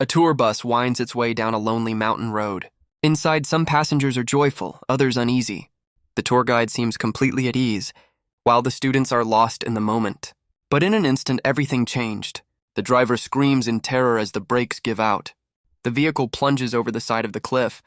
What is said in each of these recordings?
A tour bus winds its way down a lonely mountain road. Inside, some passengers are joyful, others uneasy. The tour guide seems completely at ease, while the students are lost in the moment. But in an instant, everything changed. The driver screams in terror as the brakes give out. The vehicle plunges over the side of the cliff,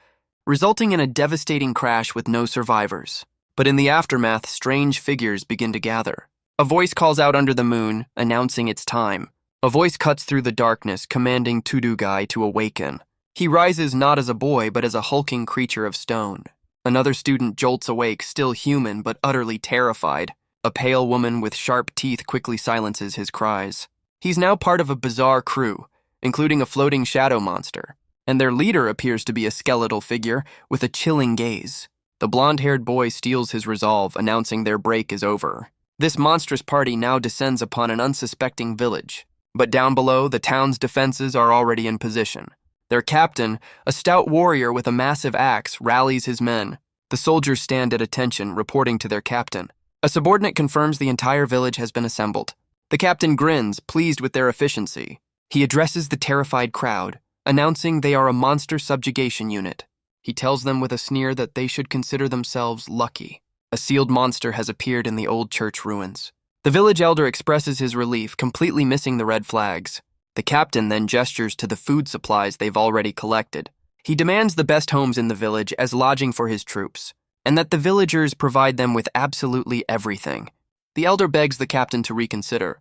resulting in a devastating crash with no survivors. But in the aftermath, strange figures begin to gather. A voice calls out under the moon, announcing it's time. A voice cuts through the darkness, commanding Tudugai to awaken. He rises not as a boy, but as a hulking creature of stone. Another student jolts awake, still human, but utterly terrified. A pale woman with sharp teeth quickly silences his cries. He's now part of a bizarre crew, including a floating shadow monster, and their leader appears to be a skeletal figure with a chilling gaze. The blonde-haired boy steals his resolve, announcing their break is over. This monstrous party now descends upon an unsuspecting village. But down below, the town's defenses are already in position. Their captain, a stout warrior with a massive axe, rallies his men. The soldiers stand at attention, reporting to their captain. A subordinate confirms the entire village has been assembled. The captain grins, pleased with their efficiency. He addresses the terrified crowd, announcing they are a monster subjugation unit. He tells them with a sneer that they should consider themselves lucky. A sealed monster has appeared in the old church ruins. The village elder expresses his relief, completely missing the red flags. The captain then gestures to the food supplies they've already collected. He demands the best homes in the village as lodging for his troops, and that the villagers provide them with absolutely everything. The elder begs the captain to reconsider,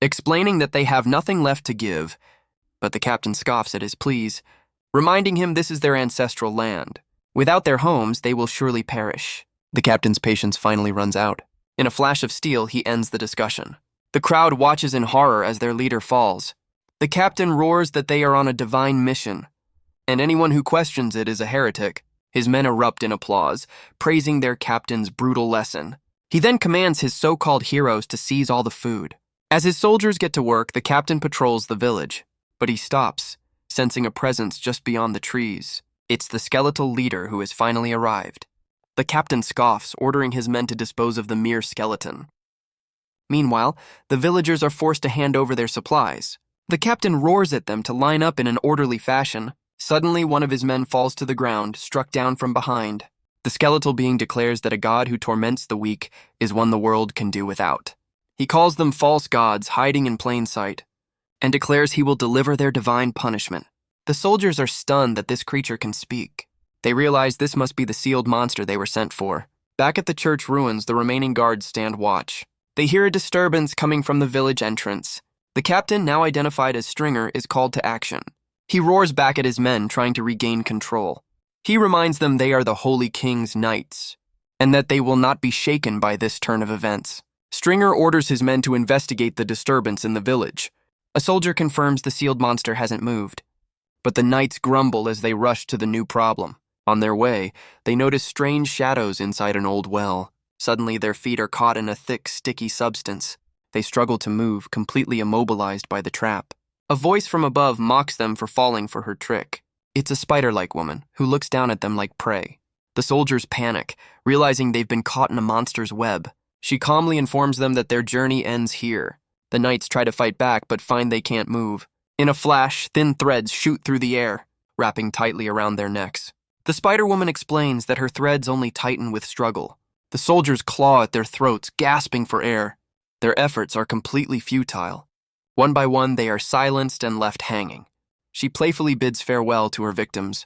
explaining that they have nothing left to give, but the captain scoffs at his pleas, reminding him this is their ancestral land. Without their homes, they will surely perish. The captain's patience finally runs out. In a flash of steel, he ends the discussion. The crowd watches in horror as their leader falls. The captain roars that they are on a divine mission, and anyone who questions it is a heretic. His men erupt in applause, praising their captain's brutal lesson. He then commands his so-called heroes to seize all the food. As his soldiers get to work, the captain patrols the village, but he stops, sensing a presence just beyond the trees. It's the skeletal leader who has finally arrived. The captain scoffs, ordering his men to dispose of the mere skeleton. Meanwhile, the villagers are forced to hand over their supplies. The captain roars at them to line up in an orderly fashion. Suddenly, one of his men falls to the ground, struck down from behind. The skeletal being declares that a god who torments the weak is one the world can do without. He calls them false gods hiding in plain sight, and declares he will deliver their divine punishment. The soldiers are stunned that this creature can speak. They realize this must be the sealed monster they were sent for. Back at the church ruins, the remaining guards stand watch. They hear a disturbance coming from the village entrance. The captain, now identified as Stringer, is called to action. He roars back at his men, trying to regain control. He reminds them they are the Holy King's knights, and that they will not be shaken by this turn of events. Stringer orders his men to investigate the disturbance in the village. A soldier confirms the sealed monster hasn't moved, but the knights grumble as they rush to the new problem. On their way, they notice strange shadows inside an old well. Suddenly, their feet are caught in a thick, sticky substance. They struggle to move, completely immobilized by the trap. A voice from above mocks them for falling for her trick. It's a spider-like woman who looks down at them like prey. The soldiers panic, realizing they've been caught in a monster's web. She calmly informs them that their journey ends here. The knights try to fight back, but find they can't move. In a flash, thin threads shoot through the air, wrapping tightly around their necks. The Spider-Woman explains that her threads only tighten with struggle. The soldiers claw at their throats, gasping for air. Their efforts are completely futile. One by one, they are silenced and left hanging. She playfully bids farewell to her victims.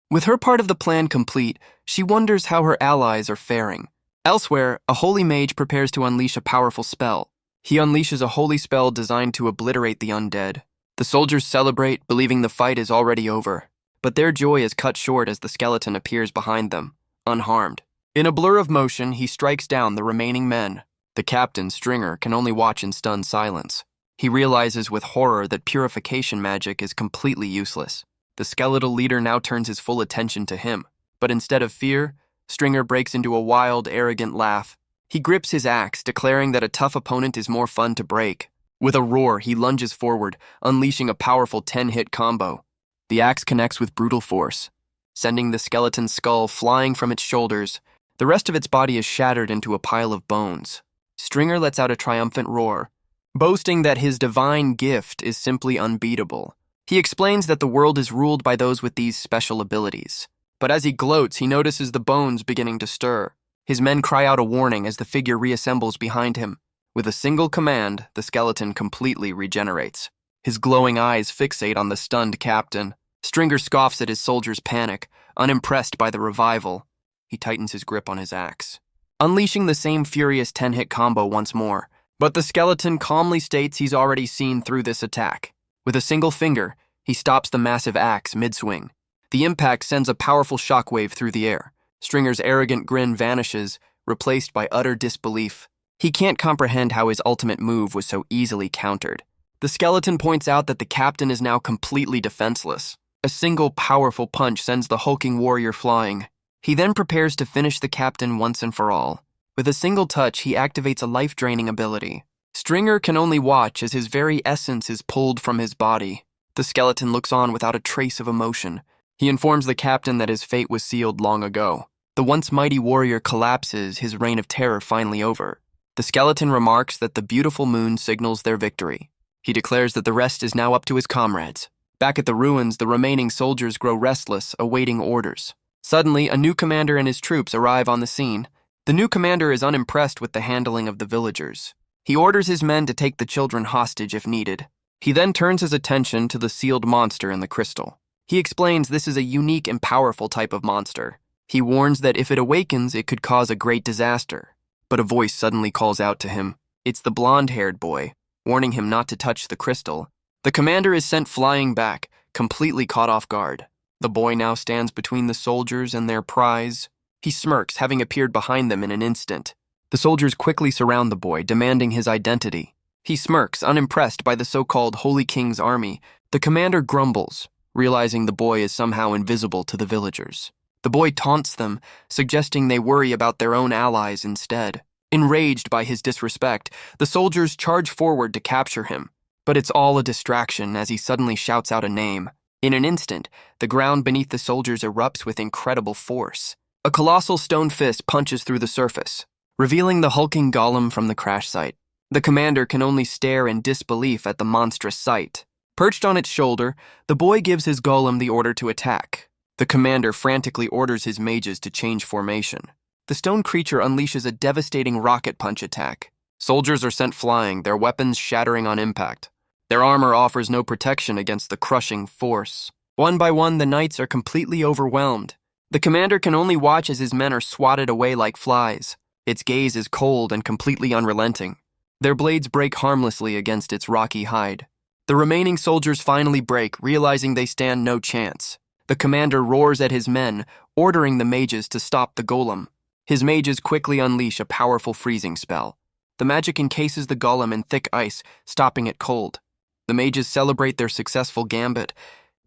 With her part of the plan complete, she wonders how her allies are faring. Elsewhere, a holy mage prepares to unleash a powerful spell. He unleashes a holy spell designed to obliterate the undead. The soldiers celebrate, believing the fight is already over. But their joy is cut short as the skeleton appears behind them, unharmed. In a blur of motion, he strikes down the remaining men. The captain, Stringer, can only watch in stunned silence. He realizes with horror that purification magic is completely useless. The skeletal leader now turns his full attention to him. But instead of fear, Stringer breaks into a wild, arrogant laugh. He grips his axe, declaring that a tough opponent is more fun to break. With a roar, he lunges forward, unleashing a powerful 10-hit combo. The axe connects with brutal force, sending the skeleton's skull flying from its shoulders. The rest of its body is shattered into a pile of bones. Stringer lets out a triumphant roar, boasting that his divine gift is simply unbeatable. He explains that the world is ruled by those with these special abilities. But as he gloats, he notices the bones beginning to stir. His men cry out a warning as the figure reassembles behind him. With a single command, the skeleton completely regenerates. His glowing eyes fixate on the stunned captain. Stringer scoffs at his soldiers' panic, unimpressed by the revival. He tightens his grip on his axe, unleashing the same furious 10-hit combo once more. But the skeleton calmly states he's already seen through this attack. With a single finger, he stops the massive axe mid-swing. The impact sends a powerful shockwave through the air. Stringer's arrogant grin vanishes, replaced by utter disbelief. He can't comprehend how his ultimate move was so easily countered. The skeleton points out that the captain is now completely defenseless. A single powerful punch sends the hulking warrior flying. He then prepares to finish the captain once and for all. With a single touch, he activates a life-draining ability. Stringer can only watch as his very essence is pulled from his body. The skeleton looks on without a trace of emotion. He informs the captain that his fate was sealed long ago. The once mighty warrior collapses, his reign of terror finally over. The skeleton remarks that the beautiful moon signals their victory. He declares that the rest is now up to his comrades. Back at the ruins, the remaining soldiers grow restless, awaiting orders. Suddenly, a new commander and his troops arrive on the scene. The new commander is unimpressed with the handling of the villagers. He orders his men to take the children hostage if needed. He then turns his attention to the sealed monster in the crystal. He explains this is a unique and powerful type of monster. He warns that if it awakens, it could cause a great disaster. But a voice suddenly calls out to him. It's the blonde-haired boy, warning him not to touch the crystal. The commander is sent flying back, completely caught off guard. The boy now stands between the soldiers and their prize. He smirks, having appeared behind them in an instant. The soldiers quickly surround the boy, demanding his identity. He smirks, unimpressed by the so-called Holy King's army. The commander grumbles, realizing the boy is somehow invisible to the villagers. The boy taunts them, suggesting they worry about their own allies instead. Enraged by his disrespect, the soldiers charge forward to capture him. But it's all a distraction as he suddenly shouts out a name. In an instant, the ground beneath the soldiers erupts with incredible force. A colossal stone fist punches through the surface, revealing the hulking golem from the crash site. The commander can only stare in disbelief at the monstrous sight. Perched on its shoulder, the boy gives his golem the order to attack. The commander frantically orders his mages to change formation. The stone creature unleashes a devastating rocket punch attack. Soldiers are sent flying, their weapons shattering on impact. Their armor offers no protection against the crushing force. One by one, the knights are completely overwhelmed. The commander can only watch as his men are swatted away like flies. Its gaze is cold and completely unrelenting. Their blades break harmlessly against its rocky hide. The remaining soldiers finally break, realizing they stand no chance. The commander roars at his men, ordering the mages to stop the golem. His mages quickly unleash a powerful freezing spell. The magic encases the golem in thick ice, stopping it cold. The mages celebrate their successful gambit,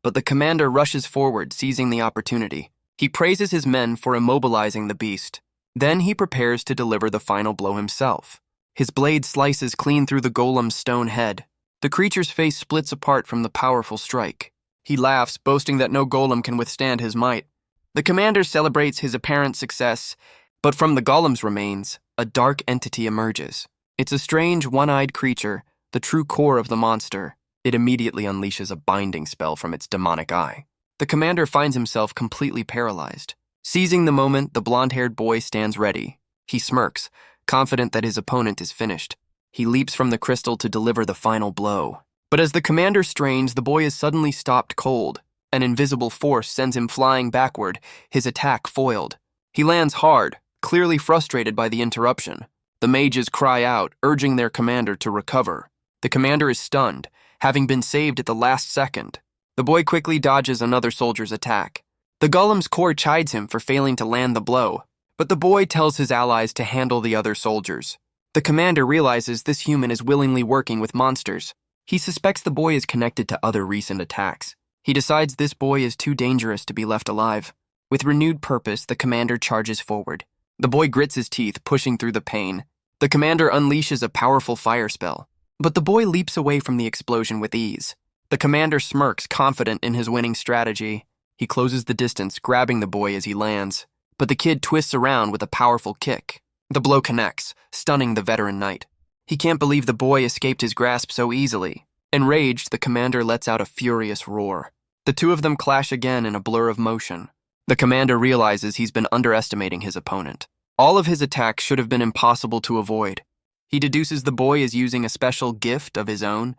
but the commander rushes forward, seizing the opportunity. He praises his men for immobilizing the beast. Then he prepares to deliver the final blow himself. His blade slices clean through the golem's stone head. The creature's face splits apart from the powerful strike. He laughs, boasting that no golem can withstand his might. The commander celebrates his apparent success, but from the golem's remains, a dark entity emerges. It's a strange, one-eyed creature, the true core of the monster. It immediately unleashes a binding spell from its demonic eye. The commander finds himself completely paralyzed. Seizing the moment, the blonde-haired boy stands ready. He smirks, confident that his opponent is finished. He leaps from the crystal to deliver the final blow. But as the commander strains, the boy is suddenly stopped cold. An invisible force sends him flying backward, his attack foiled. He lands hard, clearly frustrated by the interruption. The mages cry out, urging their commander to recover. The commander is stunned, having been saved at the last second. The boy quickly dodges another soldier's attack. The golem's core chides him for failing to land the blow, but the boy tells his allies to handle the other soldiers. The commander realizes this human is willingly working with monsters. He suspects the boy is connected to other recent attacks. He decides this boy is too dangerous to be left alive. With renewed purpose, the commander charges forward. The boy grits his teeth, pushing through the pain. The commander unleashes a powerful fire spell, but the boy leaps away from the explosion with ease. The commander smirks, confident in his winning strategy. He closes the distance, grabbing the boy as he lands, but the kid twists around with a powerful kick. The blow connects, stunning the veteran knight. He can't believe the boy escaped his grasp so easily. Enraged, the commander lets out a furious roar. The two of them clash again in a blur of motion. The commander realizes he's been underestimating his opponent. All of his attacks should have been impossible to avoid. He deduces the boy is using a special gift of his own.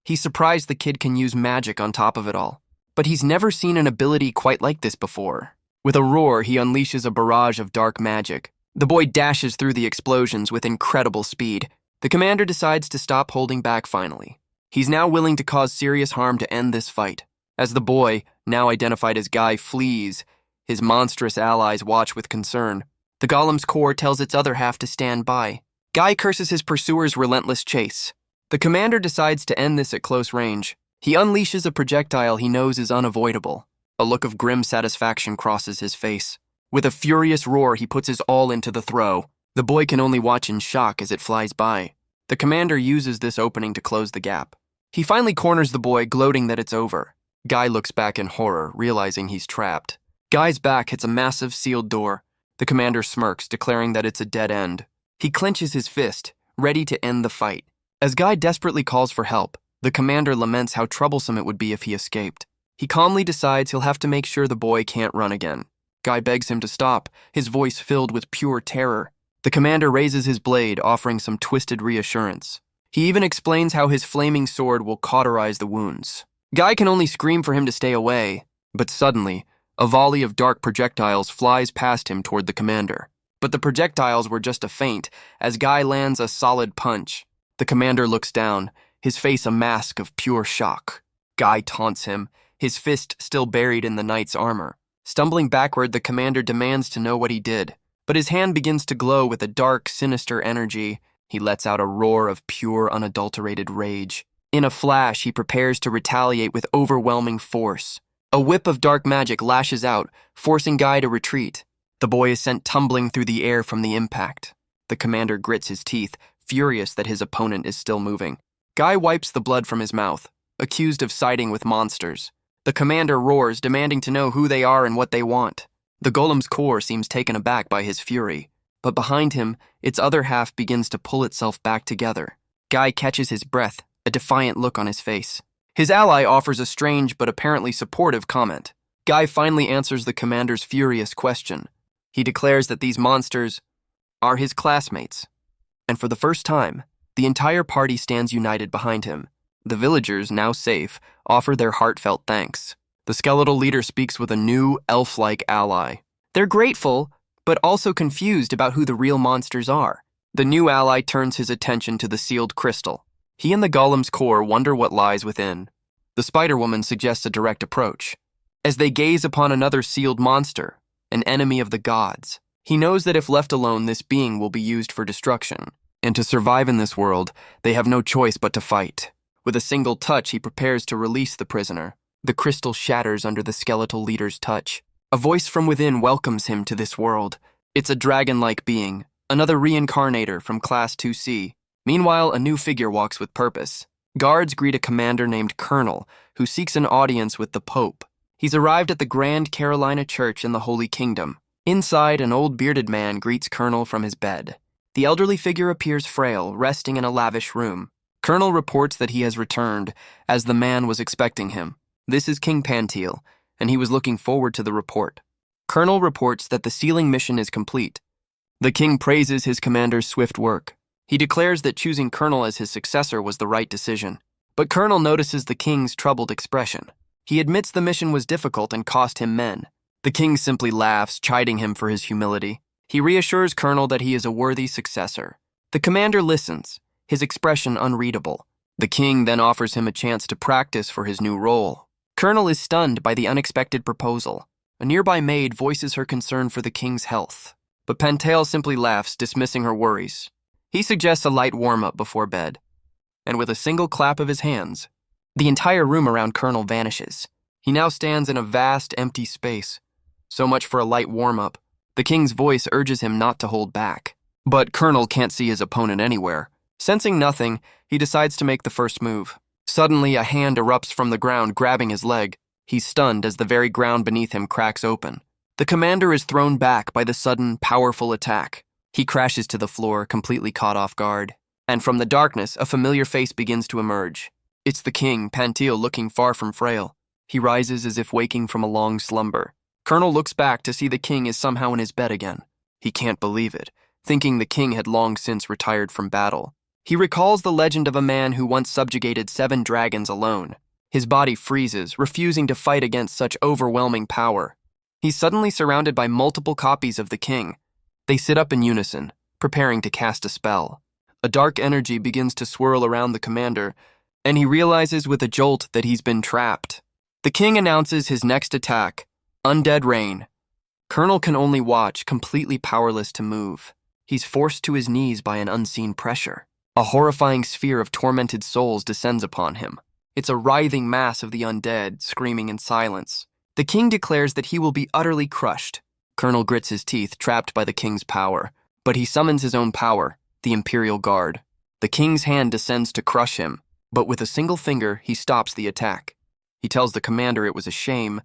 He's surprised the kid can use magic on top of it all. But he's never seen an ability quite like this before. With a roar, he unleashes a barrage of dark magic. The boy dashes through the explosions with incredible speed. The commander decides to stop holding back finally. He's now willing to cause serious harm to end this fight. As the boy, now identified as Guy, flees, his monstrous allies watch with concern. The golem's core tells its other half to stand by. Guy curses his pursuer's relentless chase. The commander decides to end this at close range. He unleashes a projectile he knows is unavoidable. A look of grim satisfaction crosses his face. With a furious roar, he puts his all into the throw. The boy can only watch in shock as it flies by. The commander uses this opening to close the gap. He finally corners the boy, gloating that it's over. Guy looks back in horror, realizing he's trapped. Guy's back hits a massive sealed door. The commander smirks, declaring that it's a dead end. He clenches his fist, ready to end the fight. As Guy desperately calls for help, the commander laments how troublesome it would be if he escaped. He calmly decides he'll have to make sure the boy can't run again. Guy begs him to stop, his voice filled with pure terror. The commander raises his blade, offering some twisted reassurance. He even explains how his flaming sword will cauterize the wounds. Guy can only scream for him to stay away, but suddenly, a volley of dark projectiles flies past him toward the commander. But the projectiles were just a feint, as Guy lands a solid punch. The commander looks down, his face a mask of pure shock. Guy taunts him, his fist still buried in the knight's armor. Stumbling backward, the commander demands to know what he did, but his hand begins to glow with a dark, sinister energy. He lets out a roar of pure, unadulterated rage. In a flash, he prepares to retaliate with overwhelming force. A whip of dark magic lashes out, forcing Guy to retreat. The boy is sent tumbling through the air from the impact. The commander grits his teeth, furious that his opponent is still moving. Guy wipes the blood from his mouth, accused of siding with monsters. The commander roars, demanding to know who they are and what they want. The golem's core seems taken aback by his fury, but behind him, its other half begins to pull itself back together. Guy catches his breath, a defiant look on his face. His ally offers a strange but apparently supportive comment. Guy finally answers the commander's furious question. He declares that these monsters are his classmates. And for the first time, the entire party stands united behind him. The villagers, now safe, offer their heartfelt thanks. The skeletal leader speaks with a new, elf-like ally. They're grateful, but also confused about who the real monsters are. The new ally turns his attention to the sealed crystal. He and the golem's core wonder what lies within. The Spider-Woman suggests a direct approach. As they gaze upon another sealed monster, an enemy of the gods, he knows that if left alone, this being will be used for destruction. And to survive in this world, they have no choice but to fight. With a single touch, he prepares to release the prisoner. The crystal shatters under the skeletal leader's touch. A voice from within welcomes him to this world. It's a dragon-like being, another reincarnator from Class 2C. Meanwhile, a new figure walks with purpose. Guards greet a commander named Colonel, who seeks an audience with the Pope. He's arrived at the Grand Carolina Church in the Holy Kingdom. Inside, an old bearded man greets Colonel from his bed. The elderly figure appears frail, resting in a lavish room. Colonel reports that he has returned, as the man was expecting him. This is King Pantiel, and he was looking forward to the report. Colonel reports that the sealing mission is complete. The king praises his commander's swift work. He declares that choosing Colonel as his successor was the right decision. But Colonel notices the king's troubled expression. He admits the mission was difficult and cost him men. The king simply laughs, chiding him for his humility. He reassures Colonel that he is a worthy successor. The commander listens, his expression unreadable. The king then offers him a chance to practice for his new role. Colonel is stunned by the unexpected proposal. A nearby maid voices her concern for the king's health. But Pantiel simply laughs, dismissing her worries. He suggests a light warm-up before bed. And with a single clap of his hands, the entire room around Colonel vanishes. He now stands in a vast, empty space. So much for a light warm-up. The king's voice urges him not to hold back. But Colonel can't see his opponent anywhere. Sensing nothing, he decides to make the first move. Suddenly, a hand erupts from the ground, grabbing his leg. He's stunned as the very ground beneath him cracks open. The commander is thrown back by the sudden, powerful attack. He crashes to the floor, completely caught off guard. And from the darkness, a familiar face begins to emerge. It's the king, Pantil, looking far from frail. He rises as if waking from a long slumber. Colonel looks back to see the king is somehow in his bed again. He can't believe it, thinking the king had long since retired from battle. He recalls the legend of a man who once subjugated 7 dragons alone. His body freezes, refusing to fight against such overwhelming power. He's suddenly surrounded by multiple copies of the king. They sit up in unison, preparing to cast a spell. A dark energy begins to swirl around the commander, and he realizes with a jolt that he's been trapped. The king announces his next attack, Undead Rain. Colonel can only watch, completely powerless to move. He's forced to his knees by an unseen pressure. A horrifying sphere of tormented souls descends upon him. It's a writhing mass of the undead, screaming in silence. The king declares that he will be utterly crushed. Colonel grits his teeth, trapped by the king's power. But he summons his own power, the Imperial Guard. The king's hand descends to crush him, but with a single finger, he stops the attack. He tells the commander it was a shame.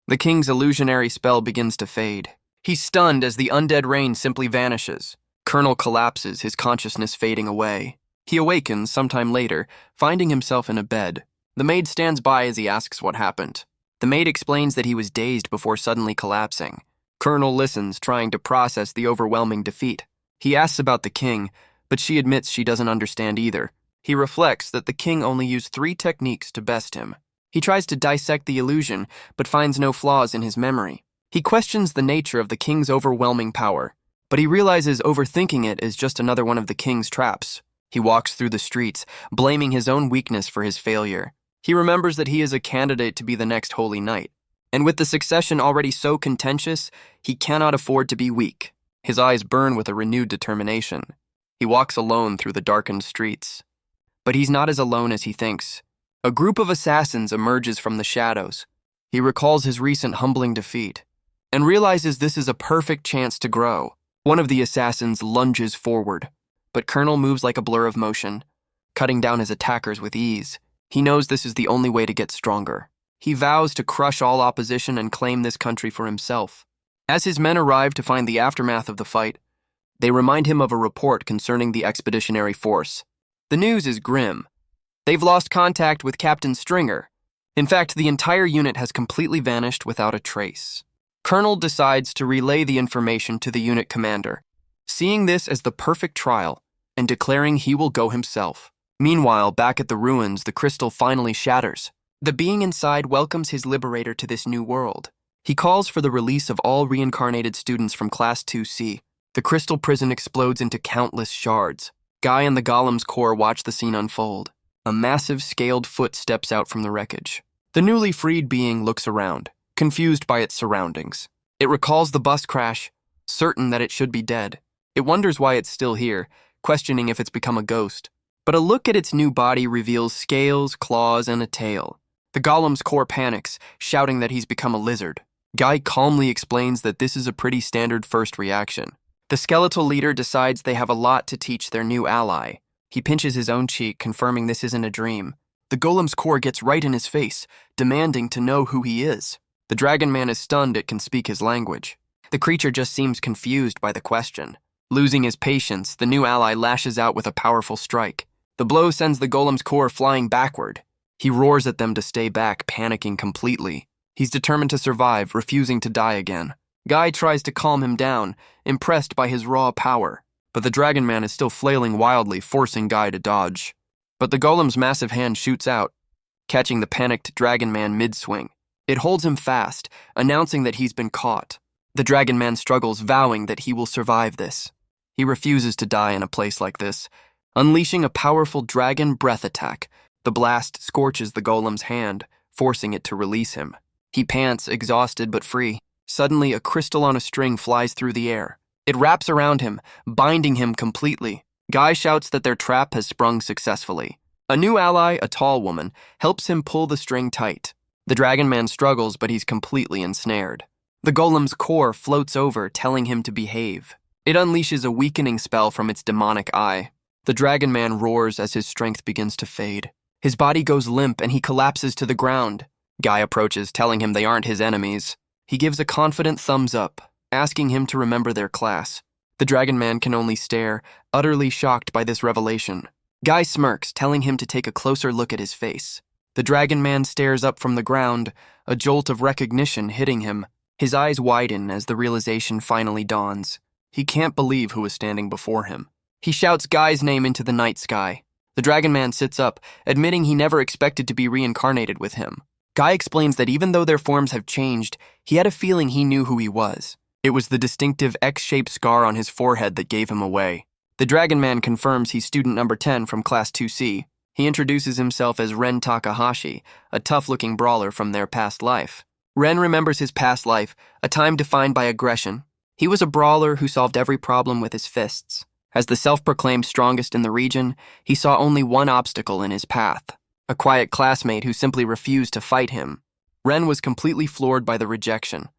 The king's illusionary spell begins to fade. He's stunned as the undead rain simply vanishes. Colonel collapses, his consciousness fading away. He awakens sometime later, finding himself in a bed. The maid stands by as he asks what happened. The maid explains that he was dazed before suddenly collapsing. Colonel listens, trying to process the overwhelming defeat. He asks about the king, but she admits she doesn't understand either. He reflects that the king only used 3 techniques to best him. He tries to dissect the illusion, but finds no flaws in his memory. He questions the nature of the king's overwhelming power, but he realizes overthinking it is just another one of the king's traps. He walks through the streets, blaming his own weakness for his failure. He remembers that he is a candidate to be the next Holy Knight, and with the succession already so contentious, he cannot afford to be weak. His eyes burn with a renewed determination. He walks alone through the darkened streets. But he's not as alone as he thinks. A group of assassins emerges from the shadows. He recalls his recent humbling defeat, and realizes this is a perfect chance to grow. One of the assassins lunges forward, but Colonel moves like a blur of motion, cutting down his attackers with ease. He knows this is the only way to get stronger. He vows to crush all opposition and claim this country for himself. As his men arrive to find the aftermath of the fight, they remind him of a report concerning the expeditionary force. The news is grim. They've lost contact with Captain Stringer. In fact, the entire unit has completely vanished without a trace. Colonel decides to relay the information to the unit commander, seeing this as the perfect trial and declaring he will go himself. Meanwhile, back at the ruins, the crystal finally shatters. The being inside welcomes his liberator to this new world. He calls for the release of all reincarnated students from Class 2C. The crystal prison explodes into countless shards. Guy and the Golem's core watch the scene unfold. A massive scaled foot steps out from the wreckage. The newly freed being looks around, confused by its surroundings. It recalls the bus crash, certain that it should be dead. It wonders why it's still here, questioning if it's become a ghost. But a look at its new body reveals scales, claws, and a tail. The Golem's core panics, shouting that he's become a lizard. Guy calmly explains that this is a pretty standard first reaction. The skeletal leader decides they have a lot to teach their new ally. He pinches his own cheek, confirming this isn't a dream. The Golem's core gets right in his face, demanding to know who he is. The Dragon Man is stunned it can speak his language. The creature just seems confused by the question. Losing his patience, the new ally lashes out with a powerful strike. The blow sends the Golem's core flying backward. He roars at them to stay back, panicking completely. He's determined to survive, refusing to die again. Guy tries to calm him down, impressed by his raw power. But the Dragon Man is still flailing wildly, forcing Guy to dodge. But the Golem's massive hand shoots out, catching the panicked Dragon Man mid-swing. It holds him fast, announcing that he's been caught. The Dragon Man struggles, vowing that he will survive this. He refuses to die in a place like this, unleashing a powerful dragon breath attack. The blast scorches the Golem's hand, forcing it to release him. He pants, exhausted but free. Suddenly, a crystal on a string flies through the air. It wraps around him, binding him completely. Guy shouts that their trap has sprung successfully. A new ally, a tall woman, helps him pull the string tight. The Dragon Man struggles, but he's completely ensnared. The Golem's core floats over, telling him to behave. It unleashes a weakening spell from its demonic eye. The Dragon Man roars as his strength begins to fade. His body goes limp and he collapses to the ground. Guy approaches, telling him they aren't his enemies. He gives a confident thumbs up, asking him to remember their class. The Dragon Man can only stare, utterly shocked by this revelation. Guy smirks, telling him to take a closer look at his face. The dragon man stares up from the ground, a jolt of recognition hitting him. His eyes widen as the realization finally dawns. He can't believe who is standing before him. He shouts Guy's name into the night sky. The dragon man sits up, admitting he never expected to be reincarnated with him. Guy explains that even though their forms have changed, he had a feeling he knew who he was. It was the distinctive X-shaped scar on his forehead that gave him away. The dragon man confirms he's student number 10 from class 2C. He introduces himself as Ren Takahashi, a tough-looking brawler from their past life. Ren remembers his past life, a time defined by aggression. He was a brawler who solved every problem with his fists. As the self-proclaimed strongest in the region, he saw only one obstacle in his path: a quiet classmate who simply refused to fight him. Ren was completely floored by the rejection.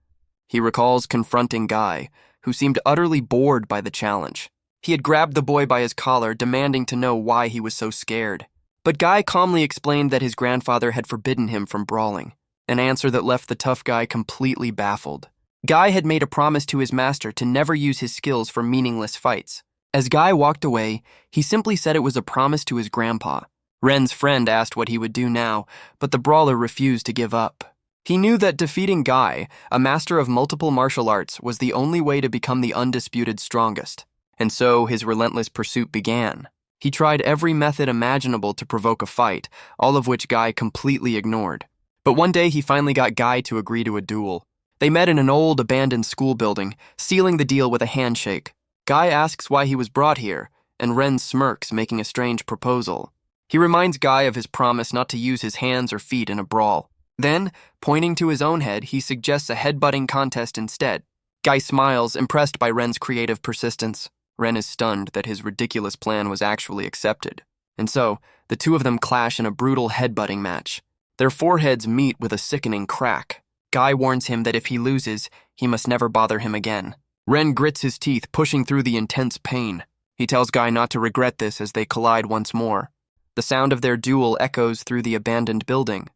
He recalls confronting Guy, who seemed utterly bored by the challenge. He had grabbed the boy by his collar, demanding to know why he was so scared. But Guy calmly explained that his grandfather had forbidden him from brawling, an answer that left the tough guy completely baffled. Guy had made a promise to his master to never use his skills for meaningless fights. As Guy walked away, he simply said it was a promise to his grandpa. Ren's friend asked what he would do now, but the brawler refused to give up. He knew that defeating Guy, a master of multiple martial arts, was the only way to become the undisputed strongest, and so his relentless pursuit began. He tried every method imaginable to provoke a fight, all of which Guy completely ignored. But one day he finally got Guy to agree to a duel. They met in an old, abandoned school building, sealing the deal with a handshake. Guy asks why he was brought here, and Ren smirks, making a strange proposal. He reminds Guy of his promise not to use his hands or feet in a brawl. Then, pointing to his own head, he suggests a headbutting contest instead. Guy smiles, impressed by Ren's creative persistence. Ren is stunned that his ridiculous plan was actually accepted. And so, the two of them clash in a brutal headbutting match. Their foreheads meet with a sickening crack. Guy warns him that if he loses, he must never bother him again. Ren grits his teeth, pushing through the intense pain. He tells Guy not to regret this as they collide once more. The sound of their duel echoes through the abandoned building.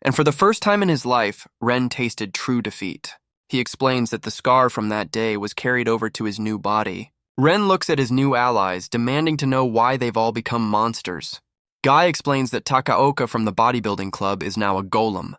And for the first time in his life, Ren tasted true defeat. He explains that the scar from that day was carried over to his new body. Ren looks at his new allies, demanding to know why they've all become monsters. Guy explains that Takaoka from the bodybuilding club is now a golem,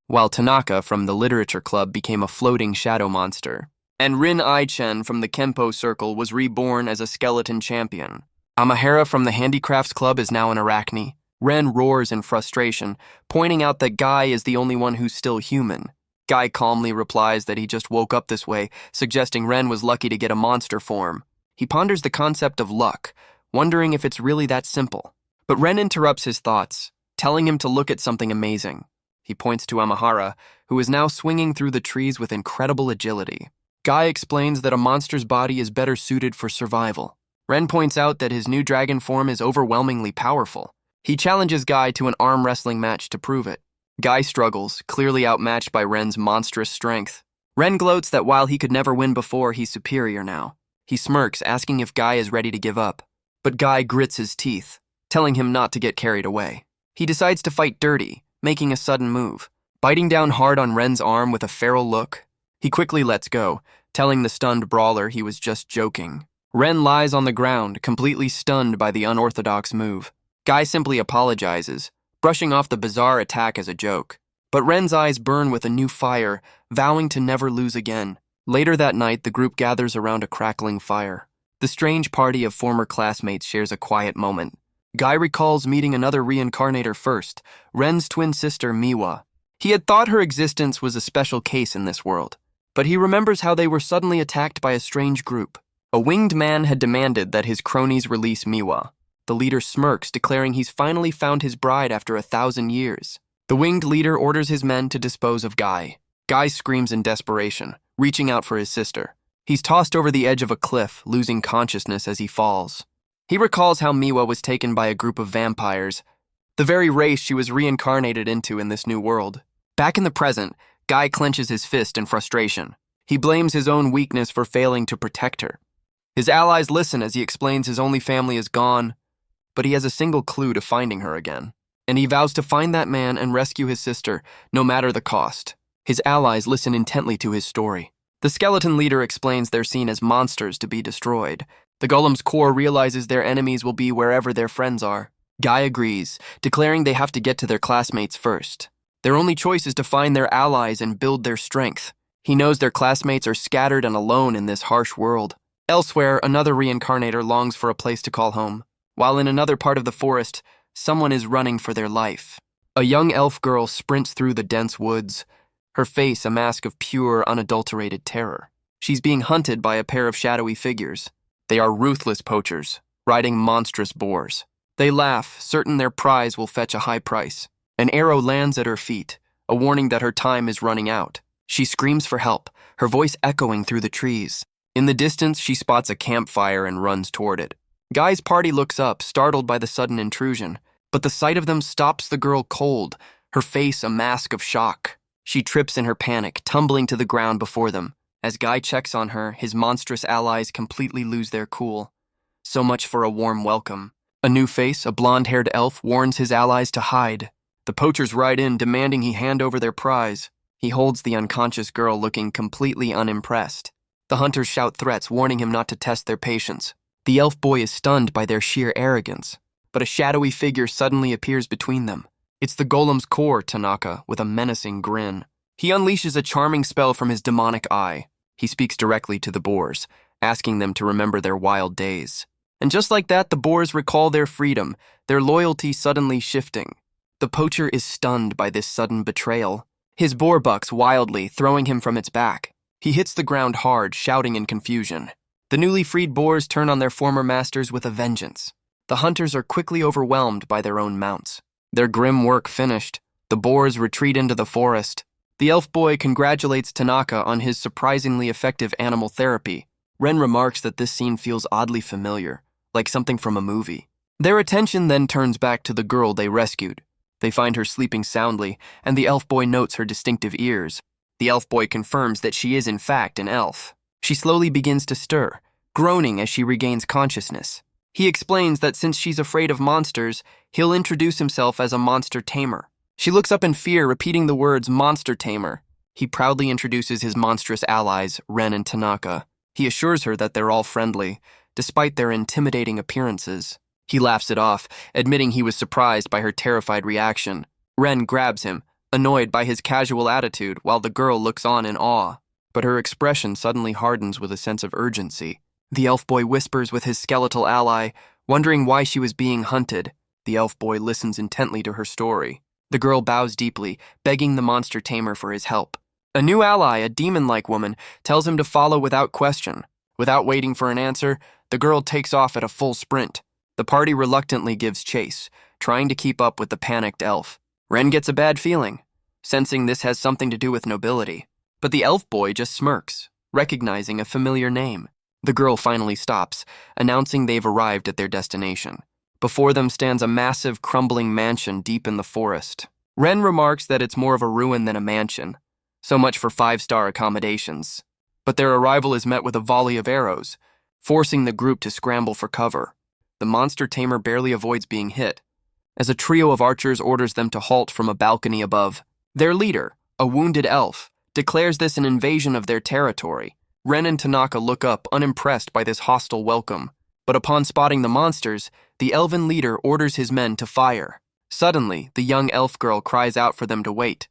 while Tanaka from the literature club became a floating shadow monster, and Rin Ai-chen from the Kempo circle was reborn as a skeleton champion. Amahara from the handicrafts club is now an arachne. Ren roars in frustration, pointing out that Guy is the only one who's still human. Guy calmly replies that he just woke up this way, suggesting Ren was lucky to get a monster form. He ponders the concept of luck, wondering if it's really that simple. But Ren interrupts his thoughts, telling him to look at something amazing. He points to Amahara, who is now swinging through the trees with incredible agility. Guy explains that a monster's body is better suited for survival. Ren points out that his new dragon form is overwhelmingly powerful. He challenges Guy to an arm wrestling match to prove it. Guy struggles, clearly outmatched by Ren's monstrous strength. Ren gloats that while he could never win before, he's superior now. He smirks, asking if Guy is ready to give up. But Guy grits his teeth, telling him not to get carried away. He decides to fight dirty, making a sudden move. Biting down hard on Ren's arm with a feral look, he quickly lets go, telling the stunned brawler he was just joking. Ren lies on the ground, completely stunned by the unorthodox move. Guy simply apologizes, brushing off the bizarre attack as a joke. But Ren's eyes burn with a new fire, vowing to never lose again. Later that night, the group gathers around a crackling fire. The strange party of former classmates shares a quiet moment. Guy recalls meeting another reincarnator first, Ren's twin sister Miwa. He had thought her existence was a special case in this world, but he remembers how they were suddenly attacked by a strange group. A winged man had demanded that his cronies release Miwa. The leader smirks, declaring he's finally found his bride after 1,000 years. The winged leader orders his men to dispose of Guy. Guy screams in desperation, reaching out for his sister. He's tossed over the edge of a cliff, losing consciousness as he falls. He recalls how Miwa was taken by a group of vampires, the very race she was reincarnated into in this new world. Back in the present, Guy clenches his fist in frustration. He blames his own weakness for failing to protect her. His allies listen as he explains his only family is gone, but he has a single clue to finding her again. And he vows to find that man and rescue his sister, no matter the cost. His allies listen intently to his story. The skeleton leader explains they're seen as monsters to be destroyed. The golem's core realizes their enemies will be wherever their friends are. Guy agrees, declaring they have to get to their classmates first. Their only choice is to find their allies and build their strength. He knows their classmates are scattered and alone in this harsh world. Elsewhere, another reincarnator longs for a place to call home, while in another part of the forest, someone is running for their life. A young elf girl sprints through the dense woods, her face a mask of pure, unadulterated terror. She's being hunted by a pair of shadowy figures. They are ruthless poachers, riding monstrous boars. They laugh, certain their prize will fetch a high price. An arrow lands at her feet, a warning that her time is running out. She screams for help, her voice echoing through the trees. In the distance, she spots a campfire and runs toward it. Guy's party looks up, startled by the sudden intrusion, but the sight of them stops the girl cold, her face a mask of shock. She trips in her panic, tumbling to the ground before them. As Guy checks on her, his monstrous allies completely lose their cool. So much for a warm welcome. A new face, a blonde-haired elf, warns his allies to hide. The poachers ride in, demanding he hand over their prize. He holds the unconscious girl, looking completely unimpressed. The hunters shout threats, warning him not to test their patience. The elf boy is stunned by their sheer arrogance, but a shadowy figure suddenly appears between them. It's the golem's core, Tanaka, with a menacing grin. He unleashes a charming spell from his demonic eye. He speaks directly to the boars, asking them to remember their wild days. And just like that, the boars recall their freedom, their loyalty suddenly shifting. The poacher is stunned by this sudden betrayal. His boar bucks wildly, throwing him from its back. He hits the ground hard, shouting in confusion. The newly freed boars turn on their former masters with a vengeance. The hunters are quickly overwhelmed by their own mounts. Their grim work finished, the boars retreat into the forest. The elf boy congratulates Tanaka on his surprisingly effective animal therapy. Ren remarks that this scene feels oddly familiar, like something from a movie. Their attention then turns back to the girl they rescued. They find her sleeping soundly, and the elf boy notes her distinctive ears. The elf boy confirms that she is in fact an elf. She slowly begins to stir, groaning as she regains consciousness. He explains that since she's afraid of monsters, he'll introduce himself as a monster tamer. She looks up in fear, repeating the words monster tamer. He proudly introduces his monstrous allies, Ren and Tanaka. He assures her that they're all friendly, despite their intimidating appearances. He laughs it off, admitting he was surprised by her terrified reaction. Ren grabs him, annoyed by his casual attitude, while the girl looks on in awe. But her expression suddenly hardens with a sense of urgency. The elf boy whispers with his skeletal ally, wondering why she was being hunted. The elf boy listens intently to her story. The girl bows deeply, begging the monster tamer for his help. A new ally, a demon-like woman, tells him to follow without question. Without waiting for an answer, the girl takes off at a full sprint. The party reluctantly gives chase, trying to keep up with the panicked elf. Ren gets a bad feeling, sensing this has something to do with nobility. But the elf boy just smirks, recognizing a familiar name. The girl finally stops, announcing they've arrived at their destination. Before them stands a massive, crumbling mansion deep in the forest. Ren remarks that it's more of a ruin than a mansion. So much for 5-star accommodations. But their arrival is met with a volley of arrows, forcing the group to scramble for cover. The monster tamer barely avoids being hit, as a trio of archers orders them to halt from a balcony above. Their leader, a wounded elf, declares this an invasion of their territory. Ren and Tanaka look up, unimpressed by this hostile welcome. But upon spotting the monsters, the elven leader orders his men to fire. Suddenly, the young elf girl cries out for them to wait,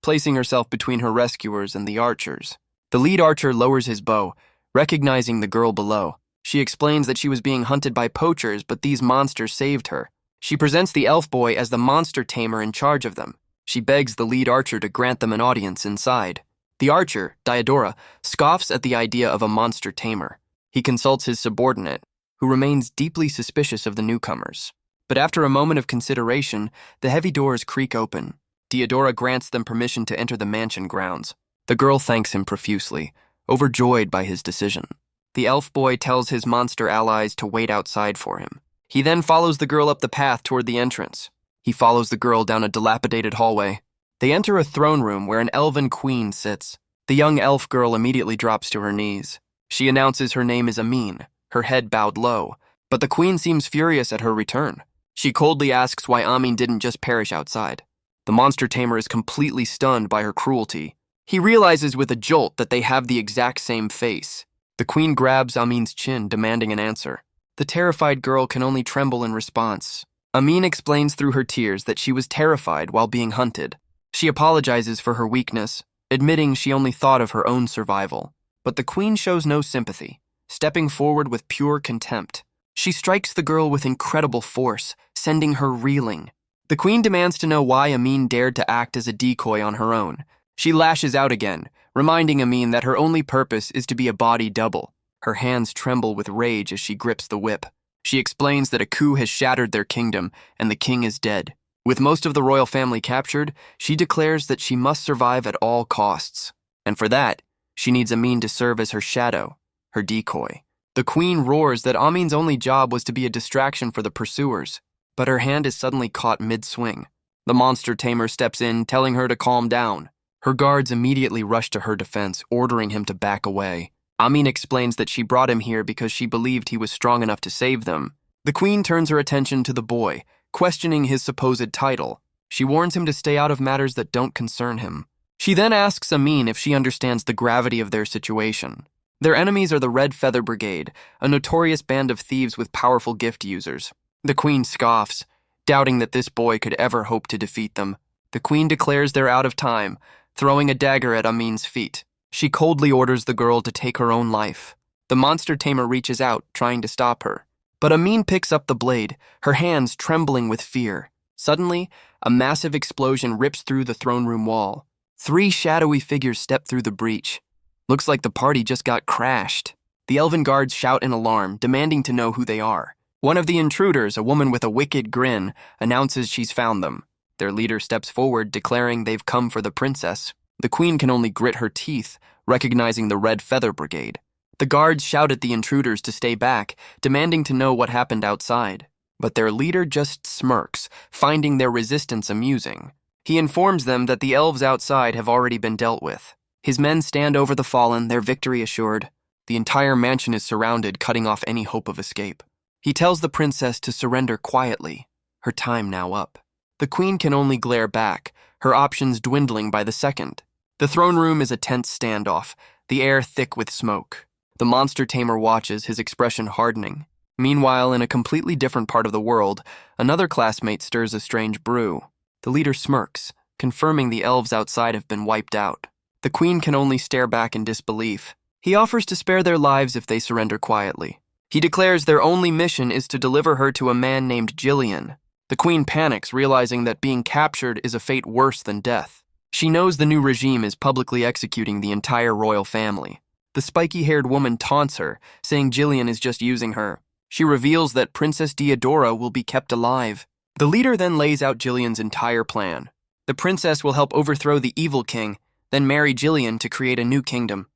placing herself between her rescuers and the archers. The lead archer lowers his bow, recognizing the girl below. She explains that she was being hunted by poachers, but these monsters saved her. She presents the elf boy as the monster tamer in charge of them. She begs the lead archer to grant them an audience inside. The archer, Diodora, scoffs at the idea of a monster tamer. He consults his subordinate, who remains deeply suspicious of the newcomers. But after a moment of consideration, the heavy doors creak open. Diodora grants them permission to enter the mansion grounds. The girl thanks him profusely, overjoyed by his decision. The elf boy tells his monster allies to wait outside for him. He then follows the girl up the path toward the entrance. He follows the girl down a dilapidated hallway. They enter a throne room where an elven queen sits. The young elf girl immediately drops to her knees. She announces her name is Amin, her head bowed low, but the queen seems furious at her return. She coldly asks why Amin didn't just perish outside. The monster tamer is completely stunned by her cruelty. He realizes with a jolt that they have the exact same face. The queen grabs Amin's chin, demanding an answer. The terrified girl can only tremble in response. Amin explains through her tears that she was terrified while being hunted. She apologizes for her weakness, admitting she only thought of her own survival. But the queen shows no sympathy, stepping forward with pure contempt. She strikes the girl with incredible force, sending her reeling. The queen demands to know why Amin dared to act as a decoy on her own. She lashes out again, reminding Amin that her only purpose is to be a body double. Her hands tremble with rage as she grips the whip. She explains that a coup has shattered their kingdom and the king is dead. With most of the royal family captured, she declares that she must survive at all costs. And for that, she needs Amin to serve as her shadow, her decoy. The queen roars that Amin's only job was to be a distraction for the pursuers, but her hand is suddenly caught mid-swing. The monster tamer steps in, telling her to calm down. Her guards immediately rush to her defense, ordering him to back away. Amin explains that she brought him here because she believed he was strong enough to save them. The queen turns her attention to the boy, questioning his supposed title. She warns him to stay out of matters that don't concern him. She then asks Amin if she understands the gravity of their situation. Their enemies are the Red Feather Brigade, a notorious band of thieves with powerful gift users. The queen scoffs, doubting that this boy could ever hope to defeat them. The queen declares they're out of time, throwing a dagger at Amin's feet. She coldly orders the girl to take her own life. The monster tamer reaches out, trying to stop her. But Amin picks up the blade, her hands trembling with fear. Suddenly, a massive explosion rips through the throne room wall. 3 shadowy figures step through the breach. Looks like the party just got crashed. The elven guards shout in alarm, demanding to know who they are. One of the intruders, a woman with a wicked grin, announces she's found them. Their leader steps forward, declaring they've come for the princess. The queen can only grit her teeth, recognizing the Red Feather Brigade. The guards shout at the intruders to stay back, demanding to know what happened outside. But their leader just smirks, finding their resistance amusing. He informs them that the elves outside have already been dealt with. His men stand over the fallen, their victory assured. The entire mansion is surrounded, cutting off any hope of escape. He tells the princess to surrender quietly, her time now up. The queen can only glare back, her options dwindling by the second. The throne room is a tense standoff, the air thick with smoke. The monster tamer watches, his expression hardening. Meanwhile, in a completely different part of the world, another classmate stirs a strange brew. The leader smirks, confirming the elves outside have been wiped out. The queen can only stare back in disbelief. He offers to spare their lives if they surrender quietly. He declares their only mission is to deliver her to a man named Jillian. The queen panics, realizing that being captured is a fate worse than death. She knows the new regime is publicly executing the entire royal family. The spiky-haired woman taunts her, saying Jillian is just using her. She reveals that Princess Diodora will be kept alive. The leader then lays out Jillian's entire plan. The princess will help overthrow the evil king, then marry Jillian to create a new kingdom.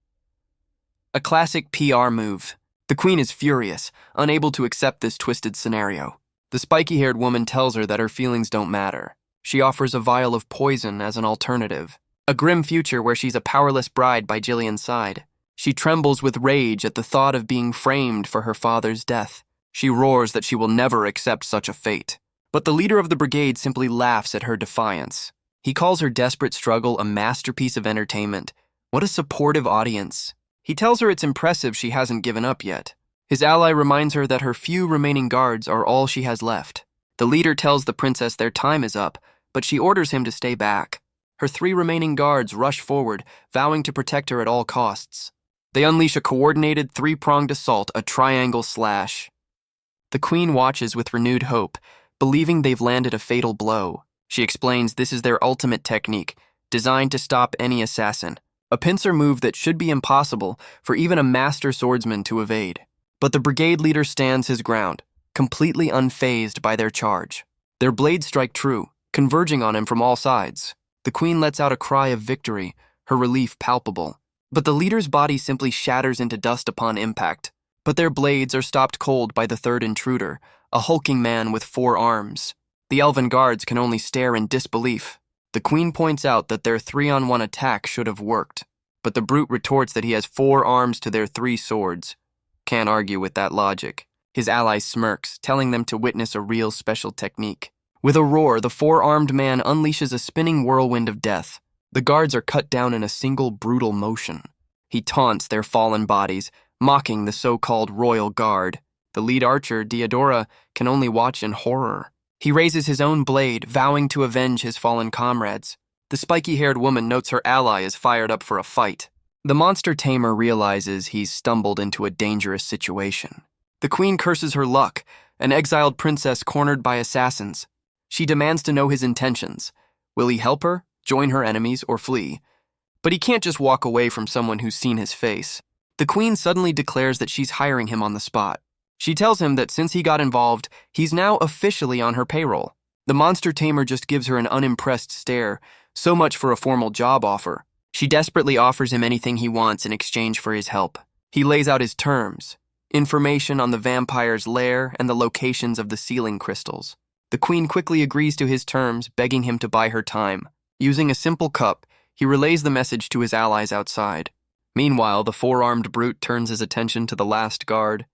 A classic PR move. The queen is furious, unable to accept this twisted scenario. The spiky-haired woman tells her that her feelings don't matter. She offers a vial of poison as an alternative. A grim future where she's a powerless bride by Jillian's side. She trembles with rage at the thought of being framed for her father's death. She roars that she will never accept such a fate. But the leader of the brigade simply laughs at her defiance. He calls her desperate struggle a masterpiece of entertainment. What a supportive audience. He tells her it's impressive she hasn't given up yet. His ally reminds her that her few remaining guards are all she has left. The leader tells the princess their time is up, but she orders him to stay back. Her 3 remaining guards rush forward, vowing to protect her at all costs. They unleash a coordinated 3-pronged assault, a triangle slash. The queen watches with renewed hope, believing they've landed a fatal blow. She explains this is their ultimate technique, designed to stop any assassin. A pincer move that should be impossible for even a master swordsman to evade. But the brigade leader stands his ground, completely unfazed by their charge. Their blades strike true, converging on him from all sides. The queen lets out a cry of victory, her relief palpable. But the leader's body simply shatters into dust upon impact. But their blades are stopped cold by the third intruder, a hulking man with 4 arms. The elven guards can only stare in disbelief. The queen points out that their 3-on-1 attack should have worked, but the brute retorts that he has 4 arms to their 3 swords. Can't argue with that logic. His ally smirks, telling them to witness a real special technique. With a roar, the 4-armed man unleashes a spinning whirlwind of death. The guards are cut down in a single brutal motion. He taunts their fallen bodies, mocking the so-called royal guard. The lead archer, Diodora, can only watch in horror. He raises his own blade, vowing to avenge his fallen comrades. The spiky-haired woman notes her ally is fired up for a fight. The monster tamer realizes he's stumbled into a dangerous situation. The queen curses her luck, an exiled princess cornered by assassins. She demands to know his intentions. Will he help her, join her enemies, or flee? But he can't just walk away from someone who's seen his face. The queen suddenly declares that she's hiring him on the spot. She tells him that since he got involved, he's now officially on her payroll. The monster tamer just gives her an unimpressed stare, so much for a formal job offer. She desperately offers him anything he wants in exchange for his help. He lays out his terms: information on the vampire's lair and the locations of the sealing crystals. The queen quickly agrees to his terms, begging him to buy her time. Using a simple cup, he relays the message to his allies outside. Meanwhile, the four-armed brute turns his attention to the last guard,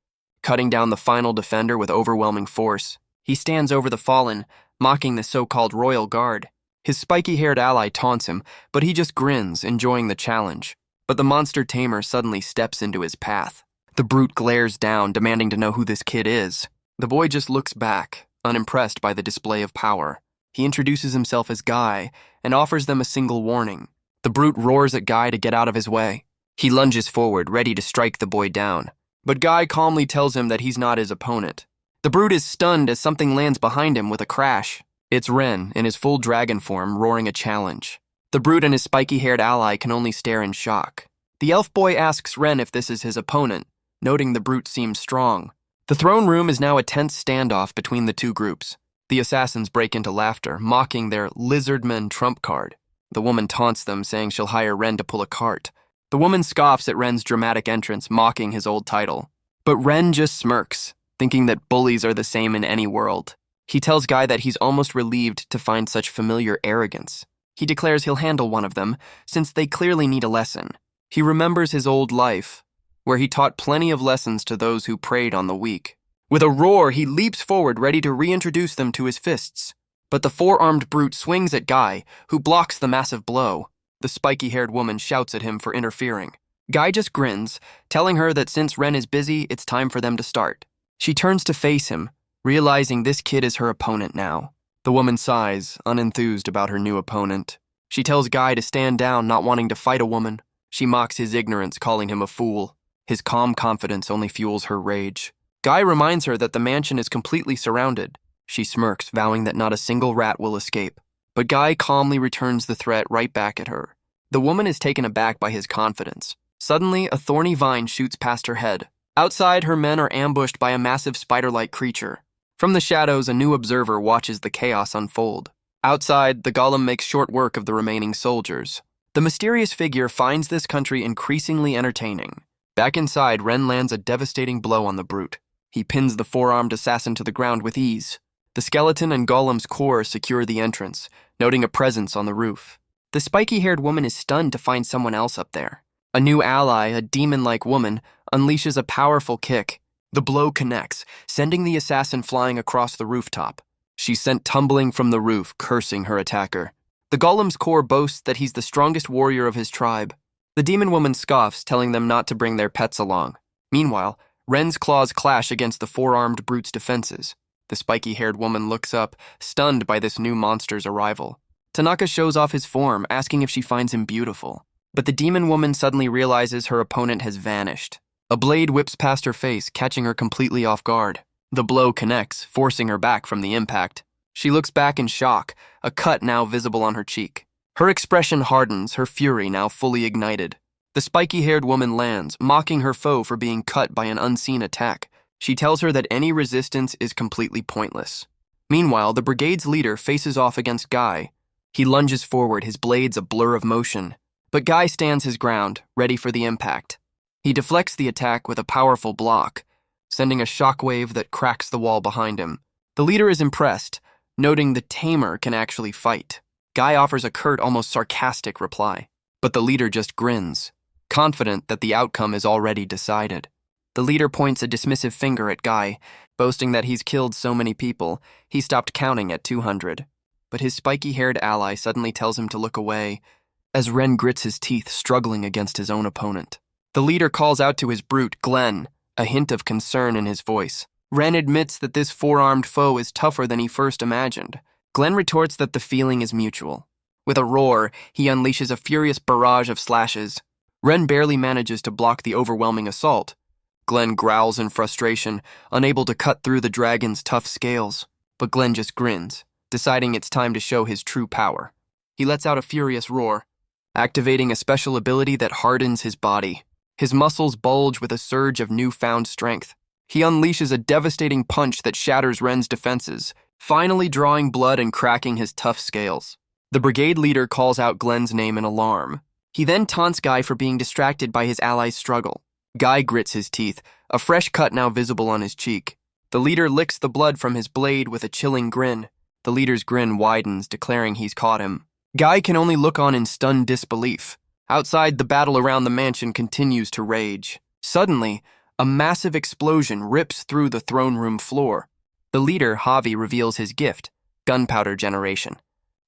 cutting down the final defender with overwhelming force. He stands over the fallen, mocking the so-called royal guard. His spiky-haired ally taunts him, but he just grins, enjoying the challenge. But the monster tamer suddenly steps into his path. The brute glares down, demanding to know who this kid is. The boy just looks back, unimpressed by the display of power. He introduces himself as Guy and offers them a single warning. The brute roars at Guy to get out of his way. He lunges forward, ready to strike the boy down. But Guy calmly tells him that he's not his opponent. The brute is stunned as something lands behind him with a crash. It's Ren, in his full dragon form, roaring a challenge. The brute and his spiky-haired ally can only stare in shock. The elf boy asks Ren if this is his opponent, noting the brute seems strong. The throne room is now a tense standoff between the two groups. The assassins break into laughter, mocking their lizardman trump card. The woman taunts them, saying she'll hire Ren to pull a cart. The woman scoffs at Ren's dramatic entrance, mocking his old title. But Ren just smirks, thinking that bullies are the same in any world. He tells Guy that he's almost relieved to find such familiar arrogance. He declares he'll handle one of them, since they clearly need a lesson. He remembers his old life, where he taught plenty of lessons to those who preyed on the weak. With a roar, he leaps forward, ready to reintroduce them to his fists. But the four-armed brute swings at Guy, who blocks the massive blow. The spiky-haired woman shouts at him for interfering. Guy just grins, telling her that since Ren is busy, it's time for them to start. She turns to face him, realizing this kid is her opponent now. The woman sighs, unenthused about her new opponent. She tells Guy to stand down, not wanting to fight a woman. She mocks his ignorance, calling him a fool. His calm confidence only fuels her rage. Guy reminds her that the mansion is completely surrounded. She smirks, vowing that not a single rat will escape. But Guy calmly returns the threat right back at her. The woman is taken aback by his confidence. Suddenly, a thorny vine shoots past her head. Outside, her men are ambushed by a massive spider-like creature. From the shadows, a new observer watches the chaos unfold. Outside, the Golem makes short work of the remaining soldiers. The mysterious figure finds this country increasingly entertaining. Back inside, Ren lands a devastating blow on the brute. He pins the four-armed assassin to the ground with ease. The skeleton and Golem's core secure the entrance, noting a presence on the roof. The spiky-haired woman is stunned to find someone else up there. A new ally, a demon-like woman, unleashes a powerful kick. The blow connects, sending the assassin flying across the rooftop. She's sent tumbling from the roof, cursing her attacker. The Golem's core boasts that he's the strongest warrior of his tribe. The demon woman scoffs, telling them not to bring their pets along. Meanwhile, Ren's claws clash against the four-armed brute's defenses. The spiky-haired woman looks up, stunned by this new monster's arrival. Tanaka shows off his form, asking if she finds him beautiful. But the demon woman suddenly realizes her opponent has vanished. A blade whips past her face, catching her completely off guard. The blow connects, forcing her back from the impact. She looks back in shock, a cut now visible on her cheek. Her expression hardens, her fury now fully ignited. The spiky-haired woman lands, mocking her foe for being cut by an unseen attack. She tells her that any resistance is completely pointless. Meanwhile, the brigade's leader faces off against Guy. He lunges forward, his blades a blur of motion. But Guy stands his ground, ready for the impact. He deflects the attack with a powerful block, sending a shockwave that cracks the wall behind him. The leader is impressed, noting the tamer can actually fight. Guy offers a curt, almost sarcastic reply, but the leader just grins, confident that the outcome is already decided. The leader points a dismissive finger at Guy, boasting that he's killed so many people, he stopped counting at 200. But his spiky-haired ally suddenly tells him to look away, as Ren grits his teeth, struggling against his own opponent. The leader calls out to his brute, Glenn, a hint of concern in his voice. Ren admits that this four-armed foe is tougher than he first imagined. Glenn retorts that the feeling is mutual. With a roar, he unleashes a furious barrage of slashes. Ren barely manages to block the overwhelming assault. Glenn growls in frustration, unable to cut through the dragon's tough scales. But Glenn just grins, deciding it's time to show his true power. He lets out a furious roar, activating a special ability that hardens his body. His muscles bulge with a surge of newfound strength. He unleashes a devastating punch that shatters Ren's defenses, finally drawing blood and cracking his tough scales. The brigade leader calls out Glenn's name in alarm. He then taunts Guy for being distracted by his ally's struggle. Guy grits his teeth, a fresh cut now visible on his cheek. The leader licks the blood from his blade with a chilling grin. The leader's grin widens, declaring he's caught him. Guy can only look on in stunned disbelief. Outside, the battle around the mansion continues to rage. Suddenly, a massive explosion rips through the throne room floor. The leader, Javi, reveals his gift, gunpowder generation.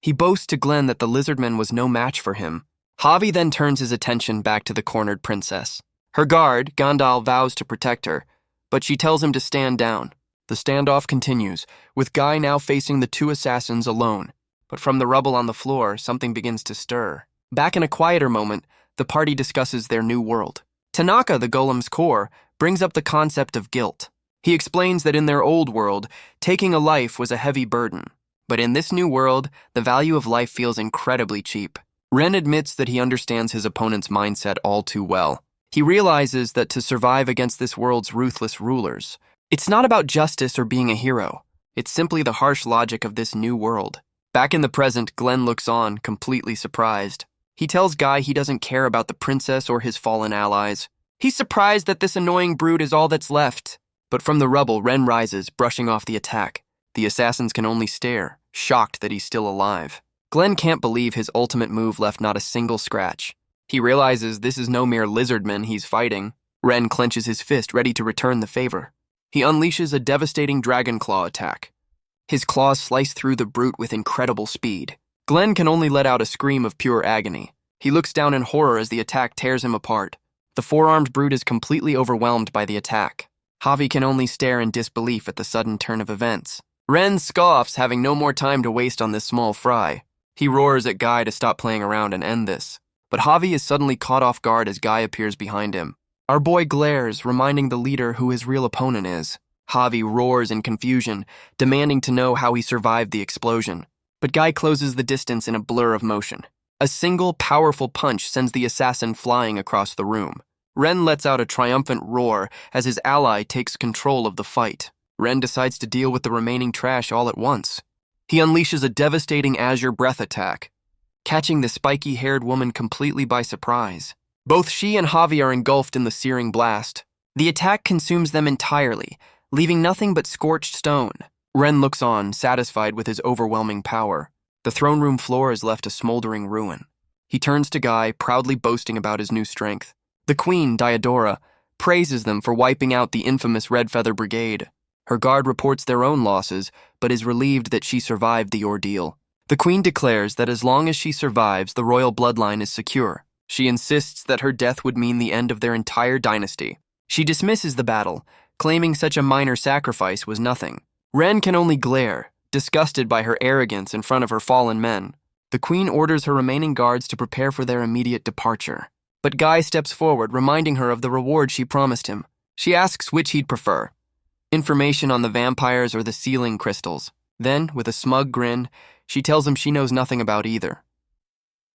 He boasts to Glenn that the lizardman was no match for him. Javi then turns his attention back to the cornered princess. Her guard, Gondal, vows to protect her, but she tells him to stand down. The standoff continues, with Guy now facing the two assassins alone. But from the rubble on the floor, something begins to stir. Back in a quieter moment, the party discusses their new world. Tanaka, the Golem's core, brings up the concept of guilt. He explains that in their old world, taking a life was a heavy burden. But in this new world, the value of life feels incredibly cheap. Ren admits that he understands his opponent's mindset all too well. He realizes that to survive against this world's ruthless rulers, it's not about justice or being a hero. It's simply the harsh logic of this new world. Back in the present, Glenn looks on, completely surprised. He tells Guy he doesn't care about the princess or his fallen allies. He's surprised that this annoying brute is all that's left. But from the rubble, Ren rises, brushing off the attack. The assassins can only stare, shocked that he's still alive. Glenn can't believe his ultimate move left not a single scratch. He realizes this is no mere lizardman he's fighting. Ren clenches his fist, ready to return the favor. He unleashes a devastating dragon claw attack. His claws slice through the brute with incredible speed. Glenn can only let out a scream of pure agony. He looks down in horror as the attack tears him apart. The four-armed brute is completely overwhelmed by the attack. Javi can only stare in disbelief at the sudden turn of events. Ren scoffs, having no more time to waste on this small fry. He roars at Guy to stop playing around and end this. But Javi is suddenly caught off guard as Guy appears behind him. Our boy glares, reminding the leader who his real opponent is. Javi roars in confusion, demanding to know how he survived the explosion. But Guy closes the distance in a blur of motion. A single, powerful punch sends the assassin flying across the room. Ren lets out a triumphant roar as his ally takes control of the fight. Ren decides to deal with the remaining trash all at once. He unleashes a devastating azure breath attack, catching the spiky-haired woman completely by surprise. Both she and Javi are engulfed in the searing blast. The attack consumes them entirely, leaving nothing but scorched stone. Ren looks on, satisfied with his overwhelming power. The throne room floor is left a smoldering ruin. He turns to Guy, proudly boasting about his new strength. The queen, Diodora, praises them for wiping out the infamous Red Feather Brigade. Her guard reports their own losses, but is relieved that she survived the ordeal. The queen declares that as long as she survives, the royal bloodline is secure. She insists that her death would mean the end of their entire dynasty. She dismisses the battle, claiming such a minor sacrifice was nothing. Ren can only glare, disgusted by her arrogance in front of her fallen men. The queen orders her remaining guards to prepare for their immediate departure. But Guy steps forward, reminding her of the reward she promised him. She asks which he'd prefer: information on the vampires or the sealing crystals. Then, with a smug grin, she tells him she knows nothing about either.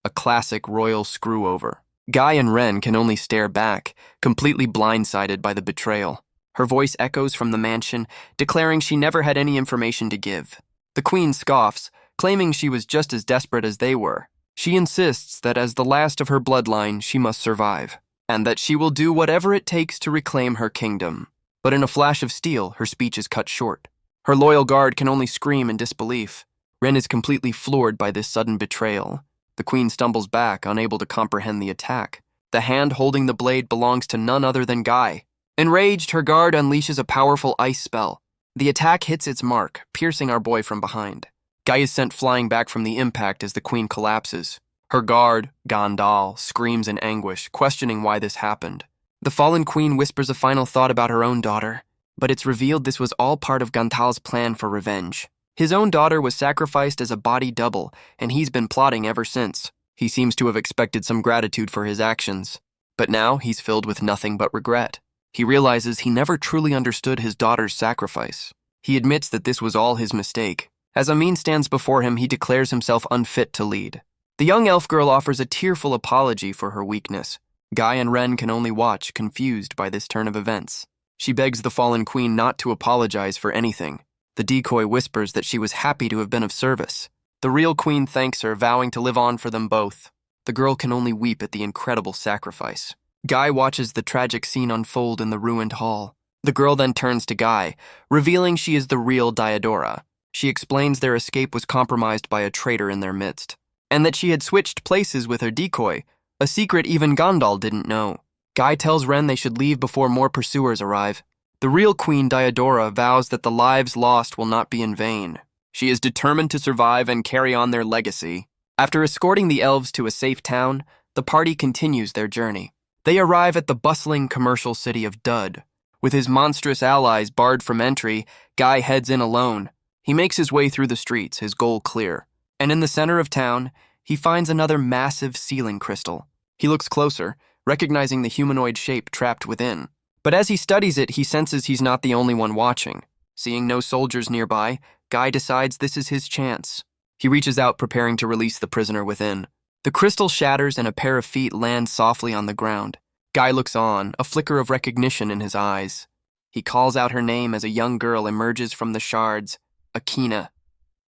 A classic royal screw-over. Guy and Ren can only stare back, completely blindsided by the betrayal. Her voice echoes from the mansion, declaring she never had any information to give. The queen scoffs, claiming she was just as desperate as they were. She insists that as the last of her bloodline, she must survive, and that she will do whatever it takes to reclaim her kingdom. But in a flash of steel, her speech is cut short. Her loyal guard can only scream in disbelief. Ren is completely floored by this sudden betrayal. The queen stumbles back, unable to comprehend the attack. The hand holding the blade belongs to none other than Guy. Enraged, her guard unleashes a powerful ice spell. The attack hits its mark, piercing our boy from behind. Guy is sent flying back from the impact as the queen collapses. Her guard, Gondal, screams in anguish, questioning why this happened. The fallen queen whispers a final thought about her own daughter, but it's revealed this was all part of Gantal's plan for revenge. His own daughter was sacrificed as a body double, and he's been plotting ever since. He seems to have expected some gratitude for his actions, but now he's filled with nothing but regret. He realizes he never truly understood his daughter's sacrifice. He admits that this was all his mistake. As Amin stands before him, he declares himself unfit to lead. The young elf girl offers a tearful apology for her weakness. Guy and Ren can only watch, confused by this turn of events. She begs the fallen queen not to apologize for anything. The decoy whispers that she was happy to have been of service. The real queen thanks her, vowing to live on for them both. The girl can only weep at the incredible sacrifice. Guy watches the tragic scene unfold in the ruined hall. The girl then turns to Guy, revealing she is the real Diodora. She explains their escape was compromised by a traitor in their midst, and that she had switched places with her decoy, a secret even Gondal didn't know. Guy tells Ren they should leave before more pursuers arrive. The real Queen Diodora vows that the lives lost will not be in vain. She is determined to survive and carry on their legacy. After escorting the elves to a safe town, the party continues their journey. They arrive at the bustling commercial city of Dud. With his monstrous allies barred from entry, Guy heads in alone. He makes his way through the streets, his goal clear. And in the center of town, he finds another massive ceiling crystal. He looks closer, recognizing the humanoid shape trapped within. But as he studies it, he senses he's not the only one watching. Seeing no soldiers nearby, Guy decides this is his chance. He reaches out, preparing to release the prisoner within. The crystal shatters and a pair of feet land softly on the ground. Guy looks on, a flicker of recognition in his eyes. He calls out her name as a young girl emerges from the shards, Akina.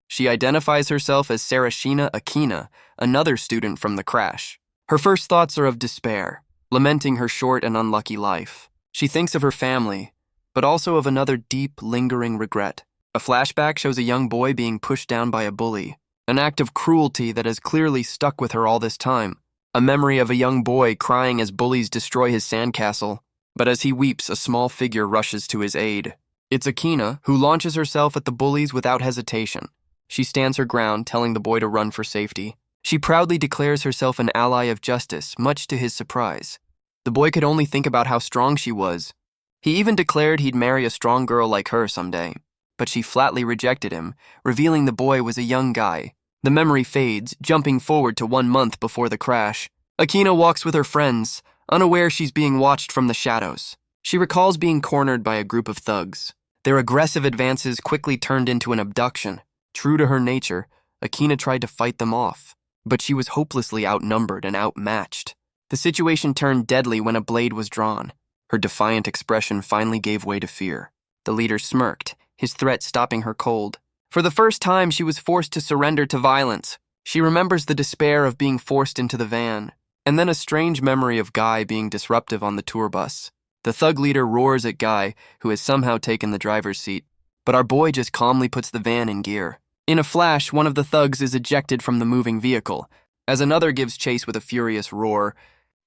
She identifies herself as Sarashina Akina, another student from the crash. Her first thoughts are of despair, lamenting her short and unlucky life. She thinks of her family, but also of another deep, lingering regret. A flashback shows a young boy being pushed down by a bully, an act of cruelty that has clearly stuck with her all this time. A memory of a young boy crying as bullies destroy his sandcastle, but as he weeps, a small figure rushes to his aid. It's Akina, who launches herself at the bullies without hesitation. She stands her ground, telling the boy to run for safety. She proudly declares herself an ally of justice, much to his surprise. The boy could only think about how strong she was. He even declared he'd marry a strong girl like her someday. But she flatly rejected him, revealing the boy was a young guy. The memory fades, jumping forward to 1 month before the crash. Akina walks with her friends, unaware she's being watched from the shadows. She recalls being cornered by a group of thugs. Their aggressive advances quickly turned into an abduction. True to her nature, Akina tried to fight them off, but she was hopelessly outnumbered and outmatched. The situation turned deadly when a blade was drawn. Her defiant expression finally gave way to fear. The leader smirked, his threat stopping her cold. For the first time, she was forced to surrender to violence. She remembers the despair of being forced into the van, and then a strange memory of Guy being disruptive on the tour bus. The thug leader roars at Guy, who has somehow taken the driver's seat, but our boy just calmly puts the van in gear. In a flash, one of the thugs is ejected from the moving vehicle. As another gives chase with a furious roar,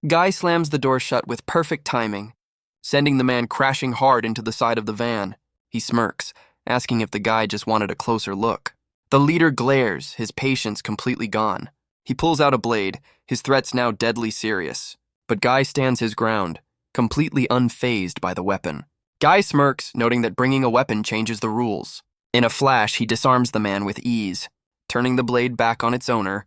Guy slams the door shut with perfect timing, sending the man crashing hard into the side of the van. He smirks, asking if the guy just wanted a closer look. The leader glares, his patience completely gone. He pulls out a blade, his threats now deadly serious. But Guy stands his ground, completely unfazed by the weapon. Guy smirks, noting that bringing a weapon changes the rules. In a flash, he disarms the man with ease, turning the blade back on its owner.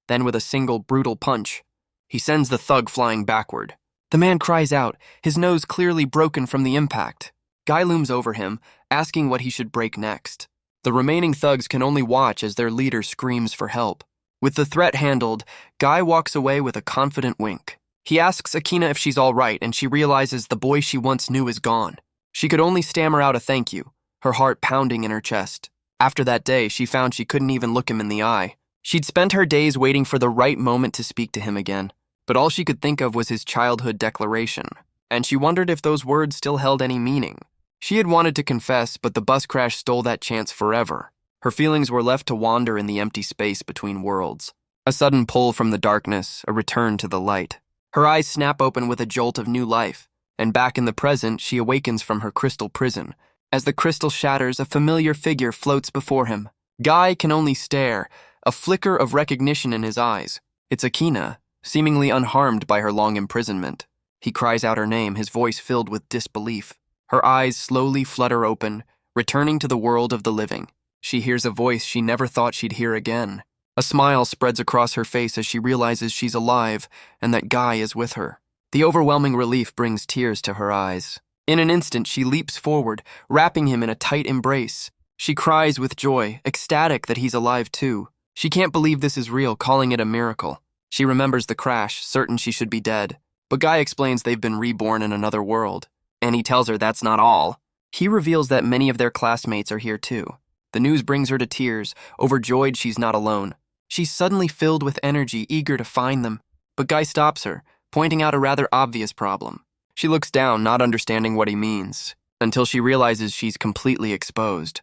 Then with a single brutal punch, he sends the thug flying backward. The man cries out, his nose clearly broken from the impact. Guy looms over him, asking what he should break next. The remaining thugs can only watch as their leader screams for help. With the threat handled, Guy walks away with a confident wink. He asks Akina if she's all right, and she realizes the boy she once knew is gone. She could only stammer out a thank you, her heart pounding in her chest. After that day, she found she couldn't even look him in the eye. She'd spent her days waiting for the right moment to speak to him again, but all she could think of was his childhood declaration, and she wondered if those words still held any meaning. She had wanted to confess, but the bus crash stole that chance forever. Her feelings were left to wander in the empty space between worlds. A sudden pull from the darkness, a return to the light. Her eyes snap open with a jolt of new life, and back in the present, she awakens from her crystal prison. As the crystal shatters, a familiar figure floats before him. Guy can only stare, a flicker of recognition in his eyes. It's Akina, seemingly unharmed by her long imprisonment. He cries out her name, his voice filled with disbelief. Her eyes slowly flutter open, returning to the world of the living. She hears a voice she never thought she'd hear again. A smile spreads across her face as she realizes she's alive and that Guy is with her. The overwhelming relief brings tears to her eyes. In an instant, she leaps forward, wrapping him in a tight embrace. She cries with joy, ecstatic that he's alive too. She can't believe this is real, calling it a miracle. She remembers the crash, certain she should be dead. But Guy explains they've been reborn in another world. And he tells her that's not all. He reveals that many of their classmates are here too. The news brings her to tears, overjoyed she's not alone. She's suddenly filled with energy, eager to find them. But Guy stops her, pointing out a rather obvious problem. She looks down, not understanding what he means, until she realizes she's completely exposed.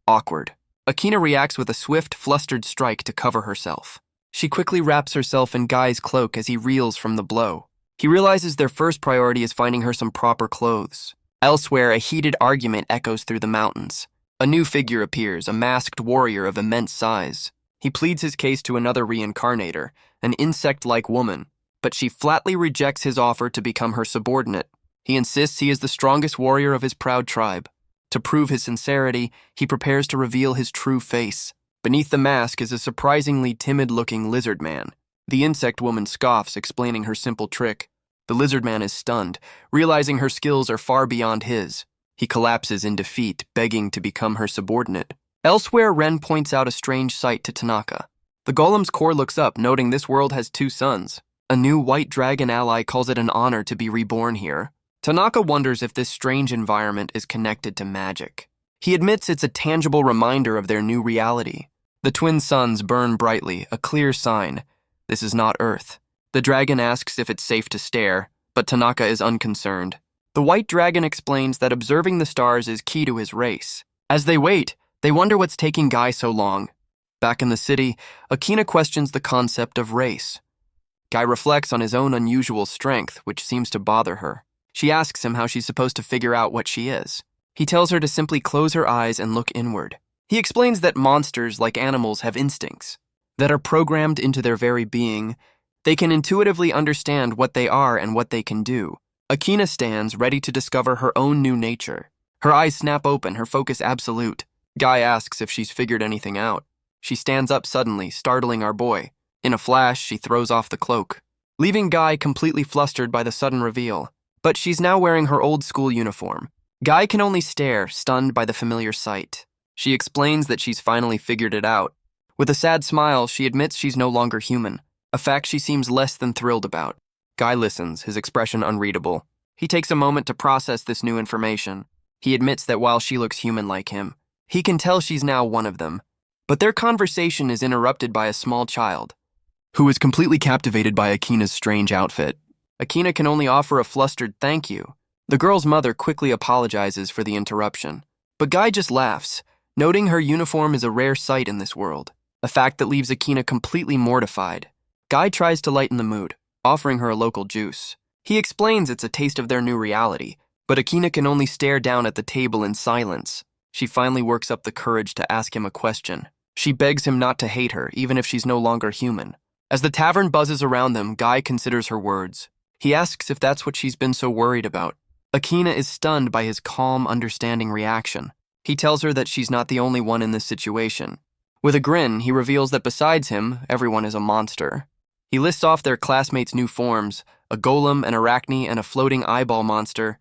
Awkward. Akina reacts with a swift, flustered strike to cover herself. She quickly wraps herself in Guy's cloak as he reels from the blow. He realizes their first priority is finding her some proper clothes. Elsewhere, a heated argument echoes through the mountains. A new figure appears, a masked warrior of immense size. He pleads his case to another reincarnator, an insect-like woman, but she flatly rejects his offer to become her subordinate. He insists he is the strongest warrior of his proud tribe. To prove his sincerity, he prepares to reveal his true face. Beneath the mask is a surprisingly timid-looking lizard man. The insect woman scoffs, explaining her simple trick. The lizard man is stunned, realizing her skills are far beyond his. He collapses in defeat, begging to become her subordinate. Elsewhere, Ren points out a strange sight to Tanaka. The Golem's core looks up, noting this world has two suns. A new white dragon ally calls it an honor to be reborn here. Tanaka wonders if this strange environment is connected to magic. He admits it's a tangible reminder of their new reality. The twin suns burn brightly, a clear sign. This is not Earth. The dragon asks if it's safe to stare, but Tanaka is unconcerned. The white dragon explains that observing the stars is key to his race. As they wait, they wonder what's taking Guy so long. Back in the city, Akina questions the concept of race. Guy reflects on his own unusual strength, which seems to bother her. She asks him how she's supposed to figure out what she is. He tells her to simply close her eyes and look inward. He explains that monsters, like animals, have instincts that are programmed into their very being. They can intuitively understand what they are and what they can do. Akina stands, ready to discover her own new nature. Her eyes snap open, her focus absolute. Guy asks if she's figured anything out. She stands up suddenly, startling our boy. In a flash, she throws off the cloak, leaving Guy completely flustered by the sudden reveal. But she's now wearing her old school uniform. Guy can only stare, stunned by the familiar sight. She explains that she's finally figured it out. With a sad smile, she admits she's no longer human, a fact she seems less than thrilled about. Guy listens, his expression unreadable. He takes a moment to process this new information. He admits that while she looks human like him, he can tell she's now one of them. But their conversation is interrupted by a small child, who is completely captivated by Akina's strange outfit. Akina can only offer a flustered thank you. The girl's mother quickly apologizes for the interruption. But Guy just laughs, noting her uniform is a rare sight in this world, a fact that leaves Akina completely mortified. Guy tries to lighten the mood, offering her a local juice. He explains it's a taste of their new reality, but Akina can only stare down at the table in silence. She finally works up the courage to ask him a question. She begs him not to hate her, even if she's no longer human. As the tavern buzzes around them, Guy considers her words. He asks if that's what she's been so worried about. Akina is stunned by his calm, understanding reaction. He tells her that she's not the only one in this situation. With a grin, he reveals that besides him, everyone is a monster. He lists off their classmates' new forms, a golem, an arachne, and a floating eyeball monster.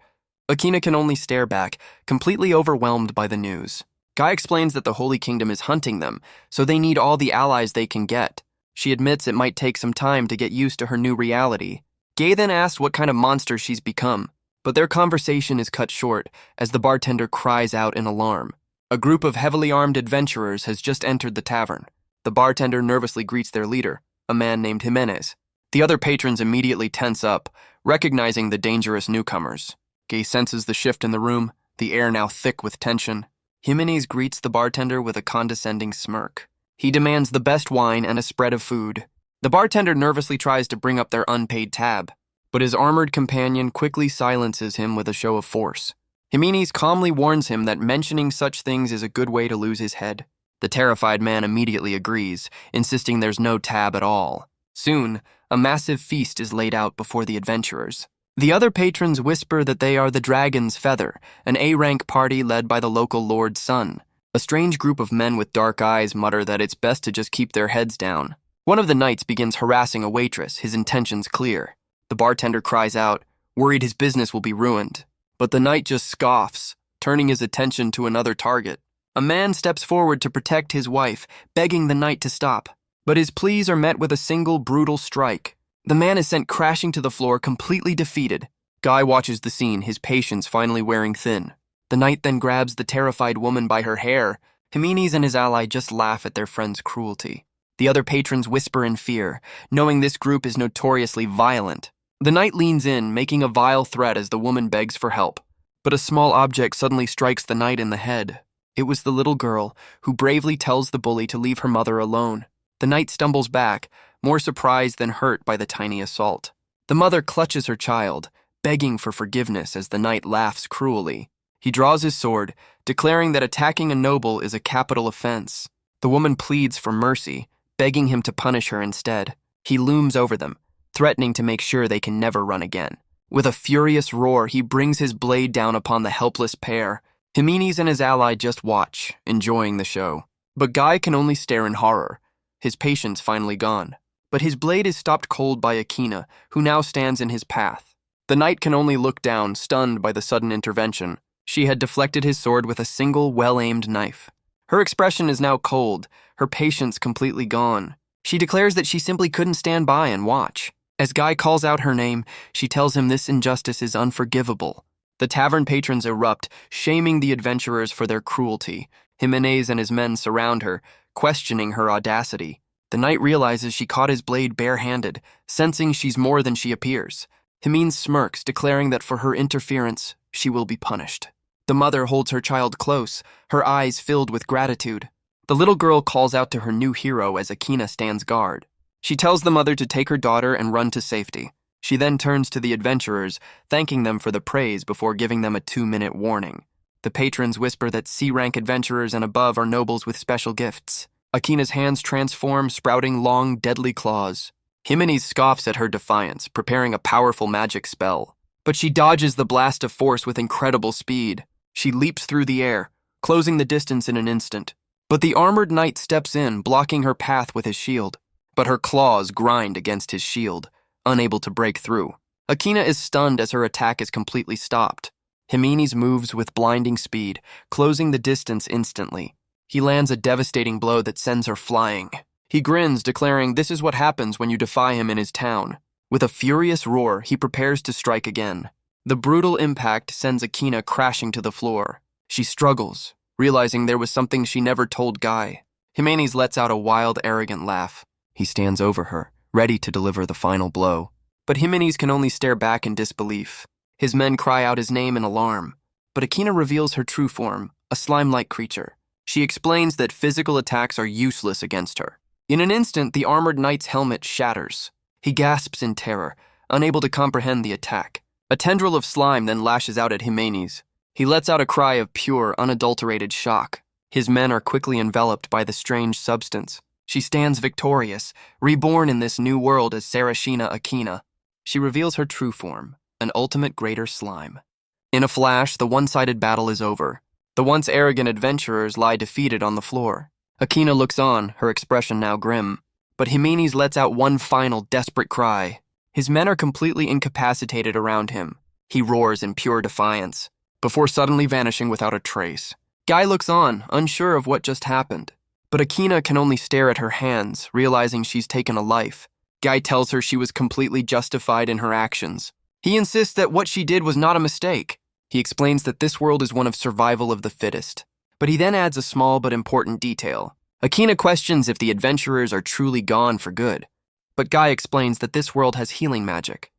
Akina can only stare back, completely overwhelmed by the news. Guy explains that the Holy Kingdom is hunting them, so they need all the allies they can get. She admits it might take some time to get used to her new reality. Gay then asks what kind of monster she's become, but their conversation is cut short as the bartender cries out in alarm. A group of heavily armed adventurers has just entered the tavern. The bartender nervously greets their leader, a man named Jimenez. The other patrons immediately tense up, recognizing the dangerous newcomers. Gay senses the shift in the room, the air now thick with tension. Jimenez greets the bartender with a condescending smirk. He demands the best wine and a spread of food. The bartender nervously tries to bring up their unpaid tab, but his armored companion quickly silences him with a show of force. Jimenez calmly warns him that mentioning such things is a good way to lose his head. The terrified man immediately agrees, insisting there's no tab at all. Soon, a massive feast is laid out before the adventurers. The other patrons whisper that they are the Dragon's Feather, an A-rank party led by the local Lord's son. A strange group of men with dark eyes mutter that it's best to just keep their heads down. One of the knights begins harassing a waitress, his intentions clear. The bartender cries out, worried his business will be ruined. But the knight just scoffs, turning his attention to another target. A man steps forward to protect his wife, begging the knight to stop. But his pleas are met with a single brutal strike. The man is sent crashing to the floor, completely defeated. Guy watches the scene, his patience finally wearing thin. The knight then grabs the terrified woman by her hair. Jimenez and his ally just laugh at their friend's cruelty. The other patrons whisper in fear, knowing this group is notoriously violent. The knight leans in, making a vile threat as the woman begs for help. But a small object suddenly strikes the knight in the head. It was the little girl, who bravely tells the bully to leave her mother alone. The knight stumbles back, more surprised than hurt by the tiny assault. The mother clutches her child, begging for forgiveness as the knight laughs cruelly. He draws his sword, declaring that attacking a noble is a capital offense. The woman pleads for mercy, begging him to punish her instead. He looms over them, threatening to make sure they can never run again. With a furious roar, he brings his blade down upon the helpless pair. Jimenez and his ally just watch, enjoying the show. But Guy can only stare in horror, his patience finally gone. But his blade is stopped cold by Akina, who now stands in his path. The knight can only look down, stunned by the sudden intervention. She had deflected his sword with a single, well-aimed knife. Her expression is now cold, her patience completely gone. She declares that she simply couldn't stand by and watch. As Guy calls out her name, she tells him this injustice is unforgivable. The tavern patrons erupt, shaming the adventurers for their cruelty. Jimenez and his men surround her, questioning her audacity. The knight realizes she caught his blade bare-handed, sensing she's more than she appears. Jimenez smirks, declaring that for her interference, she will be punished. The mother holds her child close, her eyes filled with gratitude. The little girl calls out to her new hero as Akina stands guard. She tells the mother to take her daughter and run to safety. She then turns to the adventurers, thanking them for the praise before giving them a 2-minute warning. The patrons whisper that C-rank adventurers and above are nobles with special gifts. Akina's hands transform, sprouting long, deadly claws. Jimenez scoffs at her defiance, preparing a powerful magic spell. But she dodges the blast of force with incredible speed. She leaps through the air, closing the distance in an instant. But the armored knight steps in, blocking her path with his shield. But her claws grind against his shield, unable to break through. Akina is stunned as her attack is completely stopped. Jimenez moves with blinding speed, closing the distance instantly. He lands a devastating blow that sends her flying. He grins, declaring this is what happens when you defy him in his town. With a furious roar, he prepares to strike again. The brutal impact sends Akina crashing to the floor. She struggles, realizing there was something she never told Guy. Jimenez lets out a wild, arrogant laugh. He stands over her, ready to deliver the final blow. But Jimenez can only stare back in disbelief. His men cry out his name in alarm. But Akina reveals her true form, a slime-like creature. She explains that physical attacks are useless against her. In an instant, the armored knight's helmet shatters. He gasps in terror, unable to comprehend the attack. A tendril of slime then lashes out at Jimenez. He lets out a cry of pure, unadulterated shock. His men are quickly enveloped by the strange substance. She stands victorious, reborn in this new world as Sarashina Akina. She reveals her true form, an ultimate greater slime. In a flash, the one-sided battle is over. The once arrogant adventurers lie defeated on the floor. Akina looks on, her expression now grim. But Jimenez lets out one final desperate cry. His men are completely incapacitated around him. He roars in pure defiance, before suddenly vanishing without a trace. Guy looks on, unsure of what just happened. But Akina can only stare at her hands, realizing she's taken a life. Guy tells her she was completely justified in her actions. He insists that what she did was not a mistake. He explains that this world is one of survival of the fittest. But he then adds a small but important detail. Akina questions if the adventurers are truly gone for good. But Guy explains that this world has healing magic.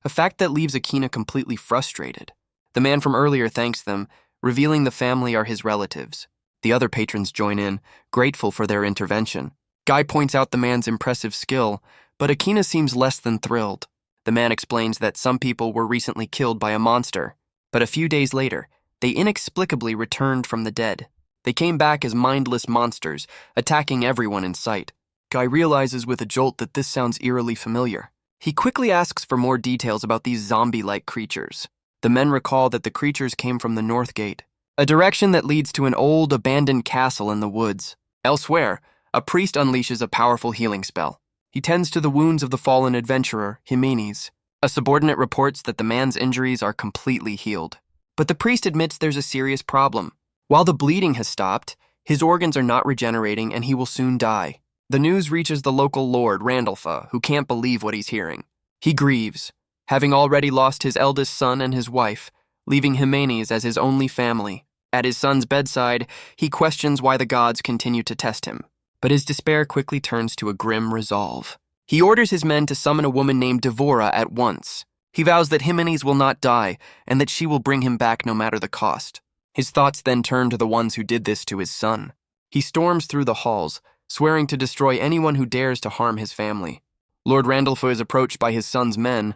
A fact that leaves Akina completely frustrated. The man from earlier thanks them, revealing the family are his relatives. The other patrons join in, grateful for their intervention. Guy points out the man's impressive skill, but Akina seems less than thrilled. The man explains that some people were recently killed by a monster, but a few days later, they inexplicably returned from the dead. They came back as mindless monsters, attacking everyone in sight. Guy realizes with a jolt that this sounds eerily familiar. He quickly asks for more details about these zombie-like creatures. The men recall that the creatures came from the North Gate, a direction that leads to an old, abandoned castle in the woods. Elsewhere, a priest unleashes a powerful healing spell. He tends to the wounds of the fallen adventurer, Jimenez. A subordinate reports that the man's injuries are completely healed. But the priest admits there's a serious problem. While the bleeding has stopped, his organs are not regenerating and he will soon die. The news reaches the local lord, Randolpha, who can't believe what he's hearing. He grieves, having already lost his eldest son and his wife, leaving Jimenez as his only family. At his son's bedside, he questions why the gods continue to test him. But his despair quickly turns to a grim resolve. He orders his men to summon a woman named Devora at once. He vows that Jimenez will not die and that she will bring him back no matter the cost. His thoughts then turn to the ones who did this to his son. He storms through the halls, swearing to destroy anyone who dares to harm his family. Lord Randolph is approached by his son's men.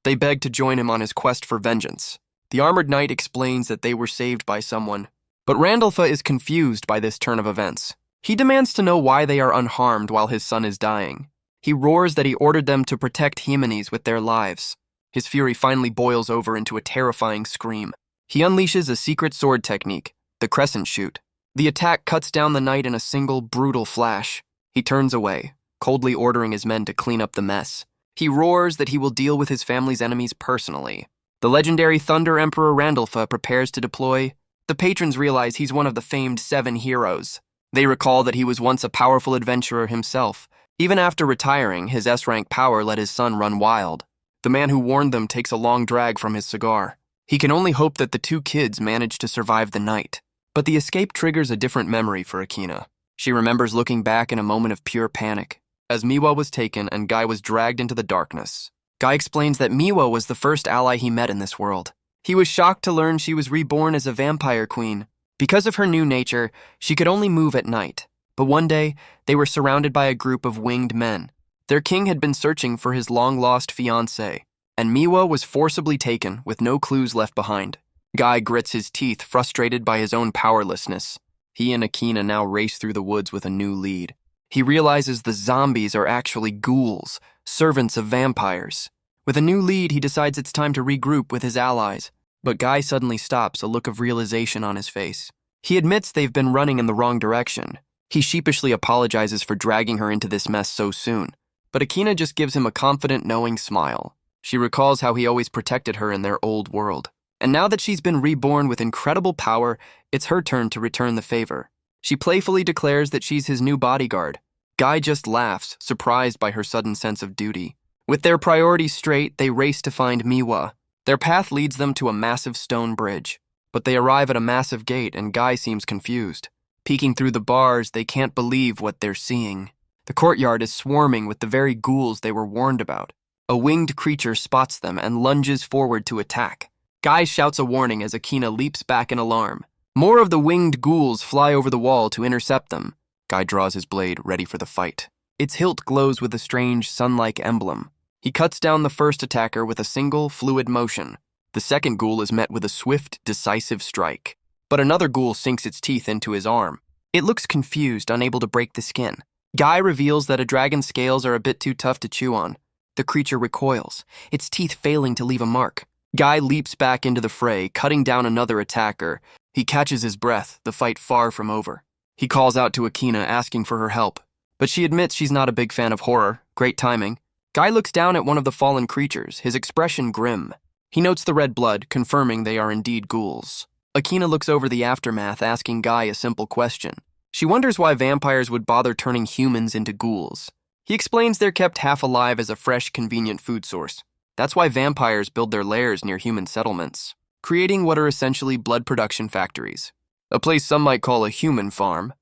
They beg to join him on his quest for vengeance. The armored knight explains that they were saved by someone, but Randolph is confused by this turn of events. He demands to know why they are unharmed while his son is dying. He roars that he ordered them to protect Jimenez with their lives. His fury finally boils over into a terrifying scream. He unleashes a secret sword technique, the crescent shoot. The attack cuts down the knight in a single, brutal flash. He turns away, coldly ordering his men to clean up the mess. He roars that he will deal with his family's enemies personally. The legendary Thunder Emperor Randolpha prepares to deploy. The patrons realize he's one of the famed 7 heroes. They recall that he was once a powerful adventurer himself. Even after retiring, his S-rank power let his son run wild. The man who warned them takes a long drag from his cigar. He can only hope that the 2 kids manage to survive the night. But the escape triggers a different memory for Akina. She remembers looking back in a moment of pure panic, as Miwa was taken and Guy was dragged into the darkness. Guy explains that Miwa was the first ally he met in this world. He was shocked to learn she was reborn as a vampire queen. Because of her new nature, she could only move at night. But one day, they were surrounded by a group of winged men. Their king had been searching for his long-lost fiancée, and Miwa was forcibly taken with no clues left behind. Guy grits his teeth, frustrated by his own powerlessness. He and Akina now race through the woods with a new lead. He realizes the zombies are actually ghouls, servants of vampires. With a new lead, he decides it's time to regroup with his allies. But Guy suddenly stops, a look of realization on his face. He admits they've been running in the wrong direction. He sheepishly apologizes for dragging her into this mess so soon. But Akina just gives him a confident, knowing smile. She recalls how he always protected her in their old world. And now that she's been reborn with incredible power, it's her turn to return the favor. She playfully declares that she's his new bodyguard. Guy just laughs, surprised by her sudden sense of duty. With their priorities straight, they race to find Miwa. Their path leads them to a massive stone bridge. But they arrive at a massive gate, and Guy seems confused. Peeking through the bars, they can't believe what they're seeing. The courtyard is swarming with the very ghouls they were warned about. A winged creature spots them and lunges forward to attack. Guy shouts a warning as Akina leaps back in alarm. More of the winged ghouls fly over the wall to intercept them. Guy draws his blade, ready for the fight. Its hilt glows with a strange, sun-like emblem. He cuts down the first attacker with a single, fluid motion. The second ghoul is met with a swift, decisive strike. But another ghoul sinks its teeth into his arm. It looks confused, unable to break the skin. Guy reveals that a dragon's scales are a bit too tough to chew on. The creature recoils, its teeth failing to leave a mark. Guy leaps back into the fray, cutting down another attacker. He catches his breath, the fight far from over. He calls out to Akina, asking for her help. But she admits she's not a big fan of horror. Great timing. Guy looks down at one of the fallen creatures, his expression grim. He notes the red blood, confirming they are indeed ghouls. Akina looks over the aftermath, asking Guy a simple question. She wonders why vampires would bother turning humans into ghouls. He explains they're kept half alive as a fresh, convenient food source. That's why vampires build their lairs near human settlements, creating what are essentially blood production factories. A place some might call a human farm.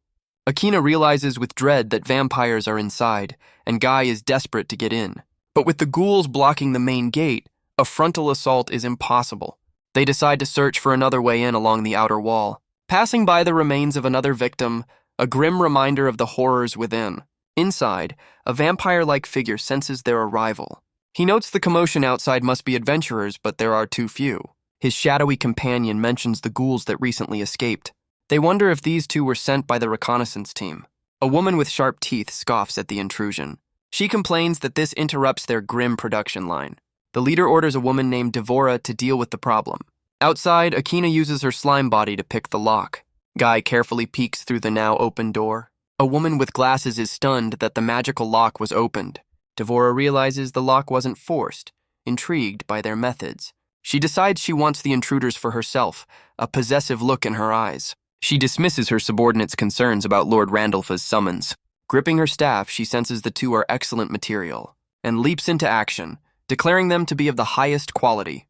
Akina realizes with dread that vampires are inside, and Guy is desperate to get in. But with the ghouls blocking the main gate, a frontal assault is impossible. They decide to search for another way in along the outer wall. Passing by the remains of another victim, a grim reminder of the horrors within. Inside, a vampire-like figure senses their arrival. He notes the commotion outside must be adventurers, but there are too few. His shadowy companion mentions the ghouls that recently escaped. They wonder if these two were sent by the reconnaissance team. A woman with sharp teeth scoffs at the intrusion. She complains that this interrupts their grim production line. The leader orders a woman named Devora to deal with the problem. Outside, Akina uses her slime body to pick the lock. Guy carefully peeks through the now open door. A woman with glasses is stunned that the magical lock was opened. Devora realizes the lock wasn't forced, intrigued by their methods. She decides she wants the intruders for herself, a possessive look in her eyes. She dismisses her subordinates' concerns about Lord Randolph's summons. Gripping her staff, she senses the two are excellent material, and leaps into action, declaring them to be of the highest quality.